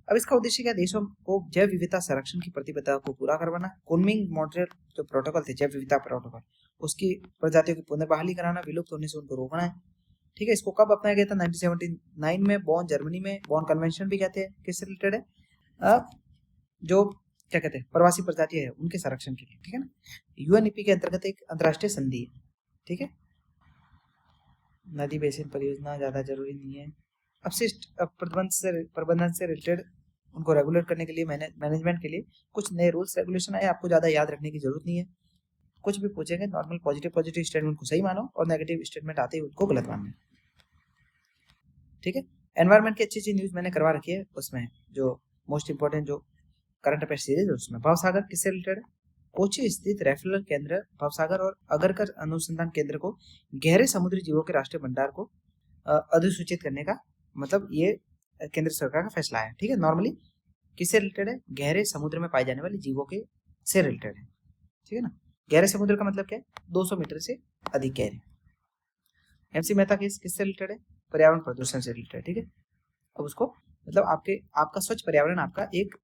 अब इसका उद्देश्य क्या, देशों को जैव विविधता संरक्षण की प्रतिबद्धता को पूरा करवाना। कुनमिंग मॉन्ट्रियल जो प्रोटोकॉल थे, जैव विविधता प्रोटोकॉल, उसकी प्रजातियों की पुनर्बहाली कराना, विलुप्त होने से उनको रोकना है, ठीक है। इसको कब अपनाया गया था, 1979 में बॉन, जर्मनी में बॉन कन्वेंशन भी कहते हैं, किससे रिलेटेड है, जो क्या कहते हैं प्रवासी प्रजातियां है उनके संरक्षण के लिए, ठीक है ना। यूएनईपी के अंतर्गत एक अंतर्राष्ट्रीय संधि है, ठीक है। नदी बेसिन परियोजना ज्यादा जरूरी नहीं है। अपशिष्ट प्रबंधन से रिलेटेड उनको रेगुलेट करने के लिए, मैनेजमेंट के लिए कुछ नए रूल्स रेगुलेशन आए, आपको ज्यादा याद रखने की जरूरत नहीं है। कुछ भी पूछेंगे नॉर्मल पॉजिटिव स्टेटमेंट को सही मानो और नेगेटिव स्टेटमेंट आते ही उनको गलत मानना, ठीक है। एनवायरमेंट की अच्छी न्यूज मैंने करवा रखी है, उसमें जो मोस्ट इंपोर्टेंट जो करंट अफेयर सीरीज है उसमें भवसागर किससे रिलेटेड है, कोची स्थित रेफरल केंद्र भवसागर और अगरकर अनुसंधान केंद्र को गहरे समुद्री जीवों के राष्ट्रीय भंडार को अधिसूचित करने का मतलब ये केंद्र सरकार का फैसला है, ठीक है। नॉर्मली किससे रिलेटेड है, गहरे समुद्र में पाए जाने वाले जीवों के से रिलेटेड है, ठीक है ना। गहरे समुद्र का मतलब क्या है, 200 मीटर से अधिक गहरे। एमसी मेहता केस किससे रिलेटेड है, पर्यावरण प्रदूषण से रिलेटेड, ठीक है। अब उसको मतलब आपका स्वच्छ पर्यावरण आपका एक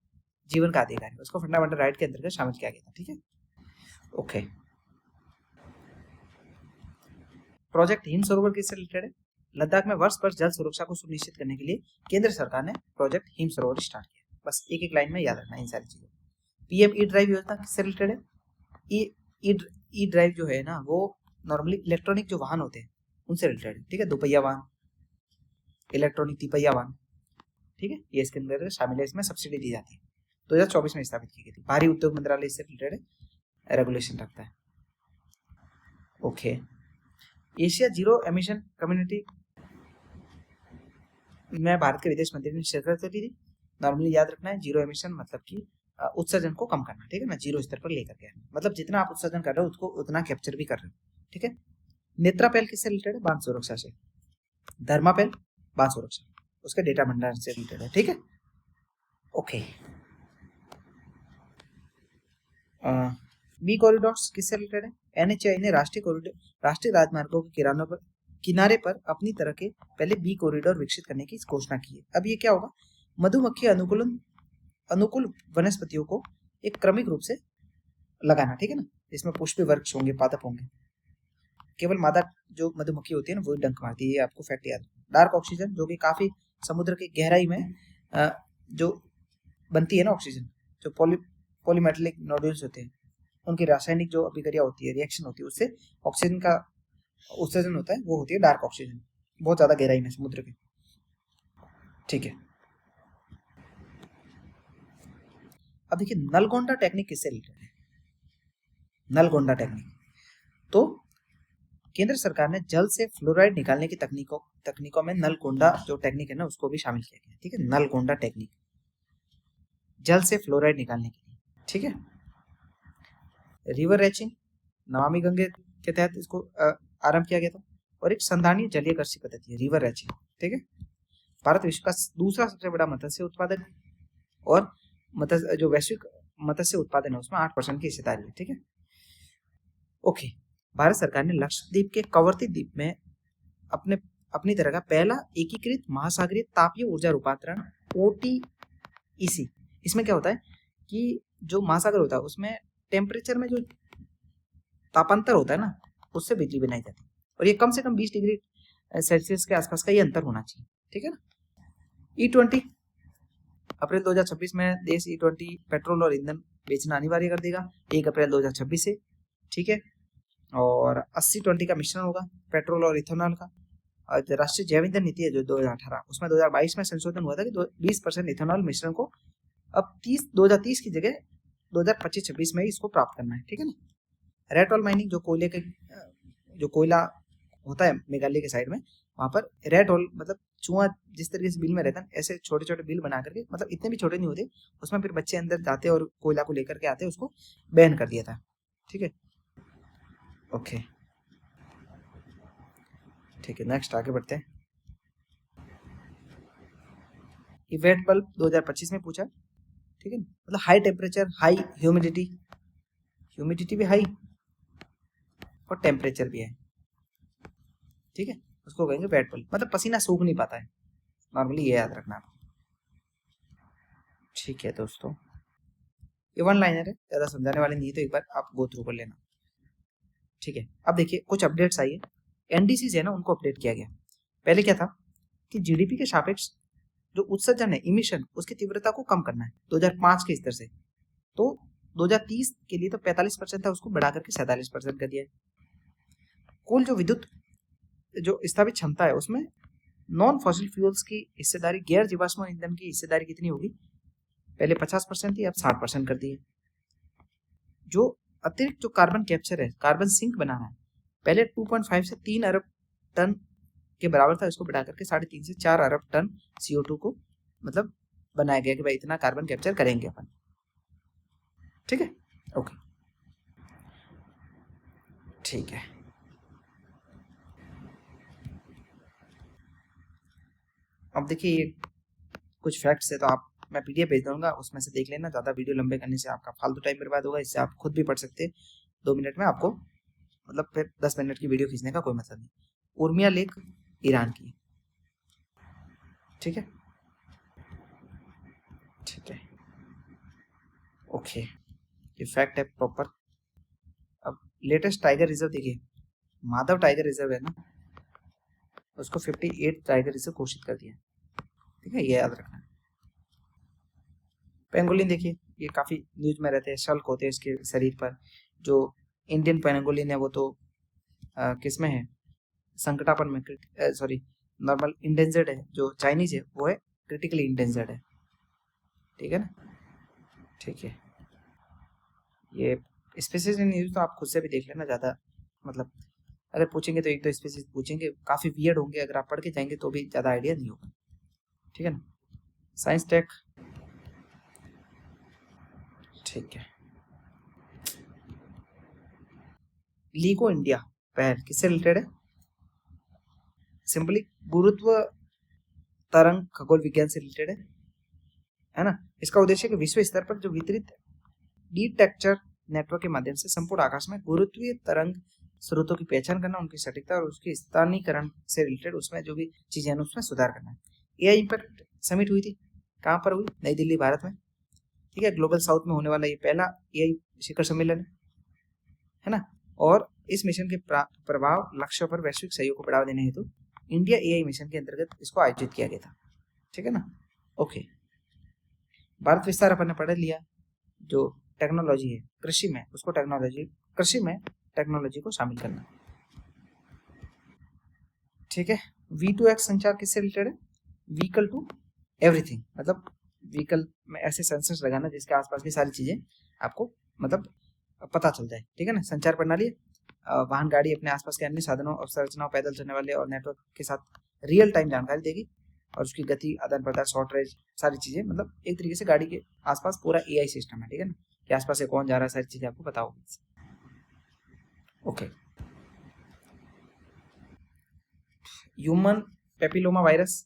जीवन का अधिकार है, उसको फंडामेंटल राइट के अंतर्गत शामिल किया गया था, ठीक है। ओके, प्रोजेक्ट हिम सरोवर किससे रिलेटेड है, लद्दाख में वर्ष पर जल सुरक्षा को सुनिश्चित करने के लिए केंद्र सरकार ने प्रोजेक्ट हिम सरोवर स्टार्ट किया। बस एक लाइन में याद रखना इन सारी चीजें। पीएम ई ड्राइव योजना किससे रिलेटेड है, ई ड्राइव जो है ना वो नॉर्मली इलेक्ट्रॉनिक जो वाहन होते हैं उनसे रिलेटेड है, ठीक है। दोपहिया वाहन, इलेक्ट्रॉनिक तिपहिया वाहन, ठीक है, ये इसके अंदर शामिल है। इसमें सब्सिडी दी जाती है, 2024 में स्थापित की गई थी। भारी उद्योग मंत्रालय इससे रिलेटेड रेगुलेशन रखता है। Okay, Asia zero emission community में भारत के विदेश मंत्री ने शिरकत करी थी। नॉर्मली याद रखना है, जीरो एमिशन मतलब कि उत्सर्जन को कम करना, ठीक है ना, जीरो स्तर पर लेकर के, मतलब जितना आप उत्सर्जन कर रहे हो उसको उतना कैप्चर भी कर रहे हो, ठीक है। नेत्रा पहल किससे रिलेटेड है, बांध सुरक्षा से। धर्मा पहल बांध सुरक्षा, उसके डेटा भंडारण से रिलेटेड है, ठीक है। ओके, बी कॉरिडोर्स किससे रिलेटेड है, एनएचएआई ने राष्ट्रीय राजमार्गों के किनारे पर अपनी तरह के पहले बी कॉरिडोर विकसित करने की घोषणा की है। अब ये क्या होगा, मधुमक्खी अनुकूल वनस्पतियों को एक क्रमिक रूप से लगाना, ठीक है ना, इसमें पुष्प वृक्ष होंगे, पादप होंगे। केवल मादा जो मधुमक्खी होती है ना वो डंक मारती है, ये आपको फैक्ट याद। डार्क ऑक्सीजन जो कि काफी समुद्र की गहराई में जो बनती है ना ऑक्सीजन, जो पॉलीमेटेलिक नोड्यूल्स होते हैं उनकी रासायनिक जो अभिक्रिया होती है, रिएक्शन होती है, उससे ऑक्सीजन का उत्सर्जन होता है, वो होती है डार्क ऑक्सीजन, बहुत ज्यादा गहराई में समुद्र के, ठीक है। अब देखिए नलगोंडा टेक्निक किससे रिलेटेड है, नलगोंडा टेक्निक, तो केंद्र सरकार ने जल से फ्लोराइड निकालने की तकनीकों में नलगोंडा जो टेक्निक है ना उसको भी शामिल किया गया, ठीक है। नलगोंडा टेक्निक जल से फ्लोराइड निकालने के लिए, ठीक है। रिवर रैचिंग नमामि गंगे के तहत इसको आरंभ किया गया था, और एक संधारणीय जलीय कृषि पद्धति है रिवर रैचिंग, ठीक है। भारत विश्व का दूसरा सबसे बड़ा मत्स्य उत्पादक, और जो वैश्विक मत्स्य उत्पादन है उसमें 8% की हिस्सेदारी है, ठीक है। ओके, भारत सरकार ने लक्षद्वीप के कवरती द्वीप में अपनी तरह का पहला एकीकृत महासागरीय तापीय ऊर्जा रूपांतरण OTEC, इसमें क्या होता है कि जो महासागर होता है उसमें टेम्परेचर में जो तापांतर होता है ना, उससे बिजली बनाई जाती है, और ये कम से कम 20 डिग्री सेल्सियस के आसपास का ये अंतर होना चाहिए, ठीक है ना। E20 अप्रैल 2026 में देश E20 पेट्रोल और ईंधन बेचना अनिवार्य कर देगा 1 अप्रैल 2026 से, ठीक है। और 80-20 का मिश्रण होगा पेट्रोल और इथेनॉल का। और राष्ट्रीय जैव ईंधन नीति है जो 2018, उसमें 2022 में संशोधन हुआ था कि 20% इथेनॉल मिश्रण को अब 2030 की जगह 2025-26 में इसको प्राप्त करना है, ठीक है ना। रेड ऑयल माइनिंग, जो कोयला होता है मेघालय के साइड में, वहां पर रेड ऑयल मतलब चूहा जिस तरीके से बिल में रहता है ऐसे छोटे छोटे बिल बना करके, मतलब इतने भी छोटे नहीं होते, उसमें फिर बच्चे अंदर जाते और कोयला को लेकर के आते, उसको बैन कर दिया था, ठीक है। ओके ठीक है, नेक्स्ट आगे बढ़ते हैं। ये वेट बल्ब 2025 में पूछा, ठीक है, मतलब हाई टेम्परेचर, हाई ह्यूमिडिटी भी हाई और टेम्परेचर भी है, ठीक है, उसको कहेंगे वेट बल्ब, मतलब पसीना सूख नहीं पाता है नॉर्मली, ये याद रखना आप, ठीक है दोस्तों। ये वन लाइनर है, ज्यादा समझाने वाले नहीं, तो एक बार आप गो थ्रू कर लेना, ठीक है। अब देखिए कुछ अपडेट्स आई है, एनडीसी है ना, उनको अपडेट किया गया। पहले क्या था कि जीडीपी के सापेक्ष जो उत्सर्जन है, इमिशन, उसकी तीव्रता को कम करना है 2005 के स्तर से, तो 2030 के लिए तो 45% था, उसको बढ़ा करके 47% कर दिया है। कुल जो विद्युत जो स्थापित क्षमता है उसमें नॉन फॉसिल फ्यूल्स की हिस्सेदारी, गैर जीवाश्म ईंधन की हिस्सेदारी कितनी होगी, पहले 50% थी, अब 60% कर दी है। जो अतिरिक्त जो कार्बन कैप्चर है, कार्बन सिंक बनाना है, पहले 2.5 से 3 अरब टन के बराबर था, इसको बढ़ा करके 3.5 से 4 अरब टन CO2 को मतलब बनाया गया कि भाई इतना कार्बन कैप्चर करेंगे अपन, ठीक है। ओके ठीक है, अब देखिए ये कुछ फैक्ट्स है, तो आप मैं PDF भेज दूंगा, उसमें से देख लेना, ज़्यादा वीडियो लंबे करने से आपका फालतू टाइम बर्बाद होगा, इससे आप खुद भी पढ़ सकते हैं 2 मिनट में, आपको मतलब फिर 10 मिनट की वीडियो खींचने का कोई मतलब नहीं। उर्मिया लेक ईरान की, ठीक है ठीक है, ओके, ये फैक्ट है प्रॉपर। अब लेटेस्ट टाइगर रिजर्व देखिए, माधव टाइगर रिजर्व है ना, उसको 58 टाइगर रिजर्व घोषित कर दिया, ठीक है, ये याद रखना। पेंगोलिन देखिए, ये काफी न्यूज में रहते हैं, शल्क होते हैं इसके शरीर पर। जो इंडियन पेंगोलिन है वो तो किस में है, संकटापन में, सॉरी नॉर्मल इंडेंजर्ड है। जो चाइनीज है वो है क्रिटिकली इंडेंजर्ड है, ठीक है ना, ठीक है। ये स्पीसीज इन न्यूज तो आप खुद से भी देख लेना, ज़्यादा मतलब अगर पूछेंगे तो एक दो स्पीसीज पूछेंगे, काफ़ी वियर्ड होंगे, अगर आप पढ़ के जाएंगे तो भी ज़्यादा आइडिया नहीं होगा, ठीक है ना। साइंस टेक, ठीक है। लीगो इंडिया पहल किससे रिलेटेड है, सिंपली गुरुत्व तरंग खगोल विज्ञान से रिलेटेड है ना। इसका उद्देश्य कि विश्व स्तर पर जो वितरित डिटेक्टर नेटवर्क के माध्यम से संपूर्ण आकाश में गुरुत्वीय तरंग स्रोतों की पहचान करना, उनकी सटीकता और उसके स्थानीयकरण से रिलेटेड उसमें जो भी चीजें हैं उसमें सुधार करना है। एआई इम्पैक्ट समिट हुई थी, कहाँ पर हुई, नई दिल्ली भारत में, ठीक है। ग्लोबल साउथ में होने वाला ये पहला एआई शिखर सम्मेलन है ना। और इस मिशन के प्रभाव लक्ष्यों पर वैश्विक सहयोग को बढ़ावा देने हेतु इंडिया एआई मिशन के अंतर्गत इसको आयोजित किया गया था, ठीक है ना। ओके, भारत विस्तार अपन ने पढ़ लिया। जो टेक्नोलॉजी है कृषि में, उसको कृषि में टेक्नोलॉजी को शामिल करना, ठीक है। V2X संचार किससे रिलेटेड है, व्हीकल टू एवरीथिंग, मतलब व्हीकल में ऐसे सेंसर्स लगाना जिसके आसपास की सारी चीजें आपको मतलब पता चल जाए, ठीक है ना। संचार प्रणाली वाहन गाड़ी अपने आसपास के अन्य साधनों और संरचनाओं, पैदल चलने वाले और नेटवर्क के साथ रियल टाइम जानकारी देगी, और उसकी गति, आदान प्रदान, शॉर्ट रेंज, सारी चीजें, मतलब एक तरीके से गाड़ी के आसपास पूरा एआई सिस्टम है, ठीक है ना, कि आसपास से कौन जा रहा है, सारी चीजें आपको पता होगी। Okay, human papilloma virus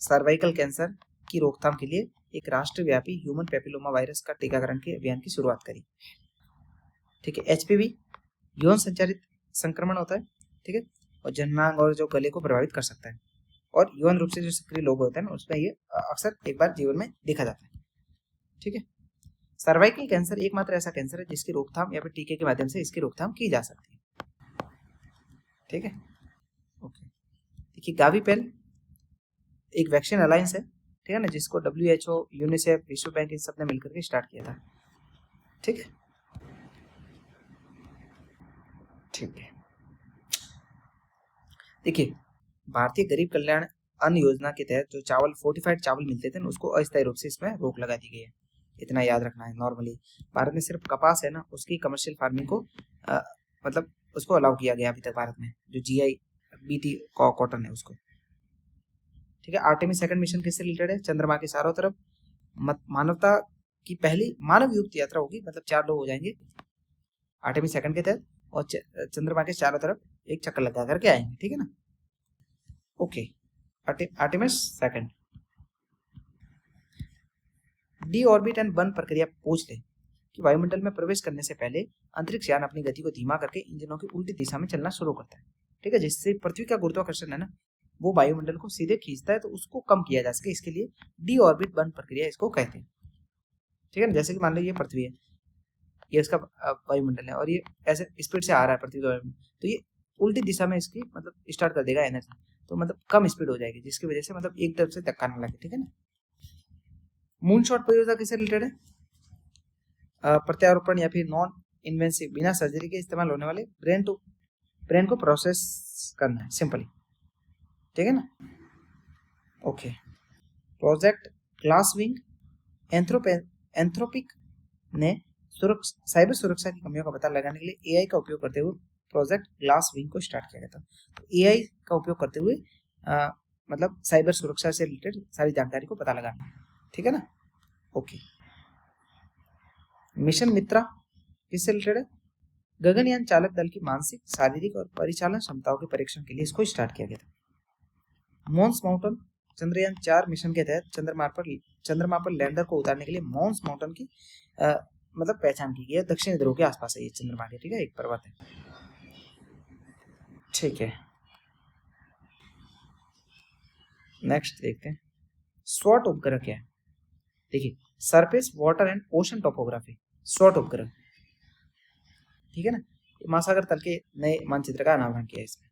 cervical cancer की रोकथाम के लिए एक राष्ट्रव्यापी ह्यूमन पेपिलोमा वायरस का टीकाकरण के अभियान की शुरुआत करी, ठीक है। HPV यौन संचारित संक्रमण होता है, ठीक है, और जननांग और जो गले को प्रभावित कर सकता है, और यौन रूप से जो सक्रिय लोग होते हैं ना उसमें ये अक्सर एक बार जीवन में देखा जाता है, ठीक है। सर्वाइकल कैंसर एकमात्र ऐसा कैंसर है जिसकी रोकथाम या फिर टीके के माध्यम से इसकी रोकथाम की जा सकती है। ठीक है, ओके। देखिए गावीपेल एक वैक्सीन अलायंस है, ठीक है ना, जिसको WHO, यूनिसेफ, विश्व बैंक इन सब ने मिलकर के स्टार्ट किया था। ठीक है, ठीक है। देखिए भारतीय गरीब कल्याण अन्न योजना के तहत जो चावल फोर्टिफाइड चावल मिलते थे ना, उसको अस्थायी रूप से इसमें रोक लगा दी गई है। इतना याद रखना है। नॉर्मली भारत में सिर्फ कपास है ना, उसकी कमर्शियल फार्मिंग को मतलब उसको अलाउ किया गया अभी तक भारत में, जो GI BT कॉटन है उसको। ठीक है, आर्टेमिस सेकंड मिशन किससे रिलेटेड है? चंद्रमा के चारों तरफ मानवता की पहली मानव युक्त यात्रा होगी, मतलब 4 लोग हो जाएंगे आर्टेमिस सेकंड के तहत, और चंद्रमा के चारों तरफ एक चक्कर लगा करके आएंगे। ठीक है ना, okay. Artemis second. D orbit and burn प्रक्रिया पूछ ले कि वायुमंडल में प्रवेश करने से पहले अंतरिक्ष यान अपनी गति को धीमा करके इंजनों की उल्टी दिशा में चलना शुरू करता है। ठीक है, जिससे पृथ्वी का गुरुत्वाकर्षण है ना, वो वायुमंडल को सीधे खींचता है, तो उसको कम किया जा सके, इसके लिए डी ऑर्बिट बर्न प्रक्रिया इसको कहते हैं। ठीक है ना, जैसे कि मान लो ये पृथ्वी है, ये इसका वायुमंडल है, और ये ऐसे स्पीड से आ रहा है पृथ्वी का, तो ये उल्टी दिशा में इसकी मतलब स्टार्ट कर देगा एनर्जी, तो मतलब कम स्पीड हो जाएगी, जिसकी वजह से मतलब एक तरफ से धक्का न लगे। ठीक है ना। मून शॉट परियोजना किससे रिलेटेड है? प्रत्यारोपण या फिर नॉन इन्वेंसिव, बिना सर्जरी के इस्तेमाल होने वाले ब्रेन को प्रोसेस करना है सिंपली। ठीक है ना, ओके। प्रोजेक्ट ग्लासविंग एंथ्रोपिक ने साइबर सुरक्षा की कमियों का पता लगाने के लिए AI का उपयोग करते हुए प्रोजेक्ट ग्लासविंग को स्टार्ट किया गया था। तो AI का उपयोग करते हुए मतलब साइबर सुरक्षा से रिलेटेड सारी जानकारी को पता लगाना। ठीक है ना, ओके। मिशन मित्रा किससे रिलेटेड है? गगनयान चालक दल की मानसिक, शारीरिक और परिचालन क्षमताओं के परीक्षण के लिए इसको स्टार्ट किया गया था। मॉन्स माउंटेन चंद्रयान 4 मिशन के तहत चंद्रमा पर लैंडर को उतारने के लिए मॉन्स माउंटेन की मतलब पहचान की गई है। दक्षिण ध्रुव के आसपास है ये चंद्रमा के, ठीक है, एक पर्वत है। ठीक है, नेक्स्ट देखते हैं स्वॉट उपग्रह क्या है। देखिए surface water and ocean topography, स्वॉट उपग्रह। ठीक है ना, महासागर तल के नए मानचित्र का अनावरण किया इसमें।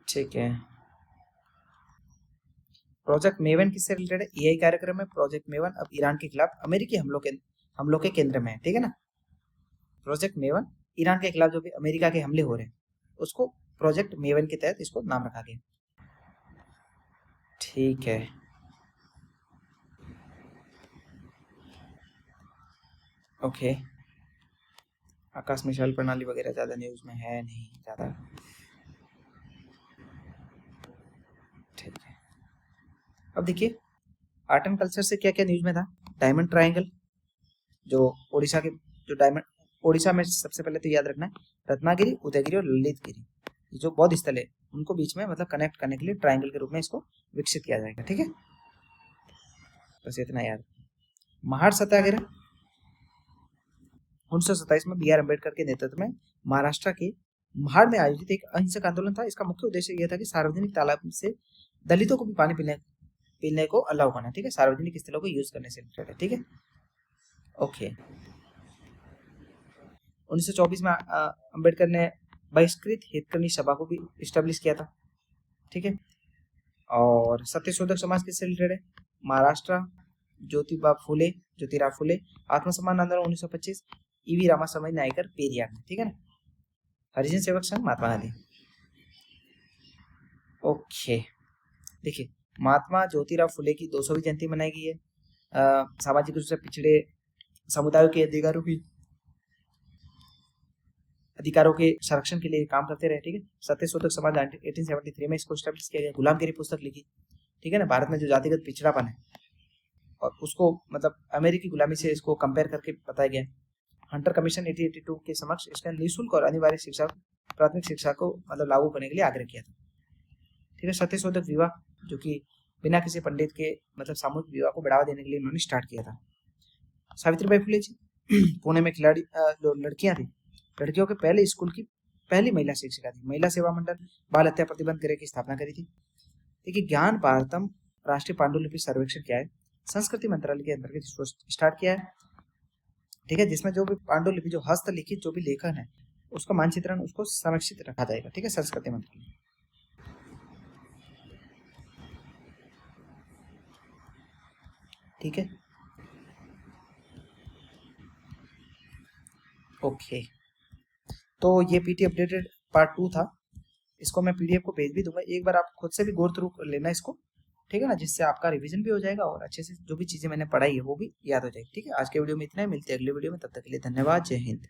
ठीक है, प्रोजेक्ट मेवन किससे रिलेटेड है? AI कार्यक्रम है प्रोजेक्ट मेवन अब ईरान के खिलाफ अमेरिकी हमलों के केंद्र में है। ठीक है ना, प्रोजेक्ट मेवन ईरान के खिलाफ जो भी अमेरिका के हमले हो रहे हैं उसको प्रोजेक्ट मेवन के तहत इसको नाम रखा गया। ठीक है, ओके। आकाश मिसाइल प्रणाली वगैरह ज्यादा न्यूज में है नहीं ज्यादा। ठीक है, अब देखिए आर्ट एंड कल्चर से क्या क्या न्यूज में था। डायमंड ट्रायंगल, जो ओडिशा के जो डायमंड ओडिशा में सबसे पहले तो याद रखना है रत्नागिरी, उदयगिरी और ललितगिरी, ये जो बौद्ध स्थल है उनको बीच में मतलब कनेक्ट करने के लिए ट्रायंगल के रूप में इसको विकसित किया जाएगा। ठीक है, बस इतना याद। महाड़ सत्याग्रह 1927 में BR अम्बेडकर के नेतृत्व में महाराष्ट्र के महाड़ में आयोजित एक अहिंसक आंदोलन था। इसका मुख्य उद्देश्य यह था कि सार्वजनिक तालाब से दलितों को भी पानी पीने को अलाउ करना। ठीक है, सार्वजनिक स्थलों को यूज करने से रिलेटेड है। ठीक है, ओके। 1924 में अम्बेडकर ने बहिष्कृत हितकर्मी सभा को भी इस्टेब्लिश किया था। ठीक है, और सत्यशोधक समाज किससे रिलेटेड है? महाराष्ट्र ज्योतिराव फुले, आत्मसम्मान आंदोलन 1925, EV रामास्वामी नायकर पेरियार में। ठीक है ना, हरिजन सेवक संघ महात्मा गांधी। ओके, देखिए महात्मा ज्योतिराव फुले की 200वीं जयंती मनाई गई है। सामाजिक रूप से पिछड़े समुदायों के अधिकारों के संरक्षण के लिए काम करते रहे। ठीक है, सत्यशोधक समाज 1873 में इसको स्टैब्लिश किया गया। गुलामगिरी पुस्तक लिखी। ठीक है ना, भारत में जो जातिगत पिछड़ापन है और उसको मतलब अमेरिकी गुलामी से इसको कंपेयर करके बताया गया। हंटर कमीशन 1882 के समक्ष इसने निःशुल्क और अनिवार्य शिक्षा, प्राथमिक शिक्षा को मतलब लागू करने के लिए आग्रह किया था। ठीक है, सत्यशोधक विवाह, जो कि बिना किसी पंडित के मतलब सामूहिक विवाह को बढ़ावा देने के लिए उन्होंने स्टार्ट किया था। सावित्रीबाई फुले जी पुणे में खिलाड़ी जो लड़कियां थी, लड़कियों के पहले स्कूल की पहली महिला शिक्षिका थी। महिला सेवा मंडल बाल हत्या प्रतिबंध गृह की स्थापना करी थी। देखिए ज्ञान भारतम राष्ट्रीय पांडुलिपि सर्वेक्षण क्या है? संस्कृति मंत्रालय के अंतर्गत इसको स्टार्ट किया है, ठीक है, जिसमें जो भी पांडुलिपि जो हस्तलिखित जो भी लेखन है उसका मानचित्रण उसको संरक्षित रखा जाएगा, ठीक है, संस्कृति मंत्रालय। ठीक है, ओके। तो ये पीटी अपडेटेड पार्ट 2 था, इसको मैं पीडीएफ को भेज भी दूंगा, एक बार आप खुद से भी गो थ्रू कर लेना इसको, ठीक है ना, जिससे आपका रिवीजन भी हो जाएगा और अच्छे से जो भी चीजें मैंने पढ़ाई है वो भी याद हो जाएगी। ठीक है, आज के वीडियो में इतना ही, मिलते हैं अगले वीडियो में, तब तक के लिए धन्यवाद, जय हिंद।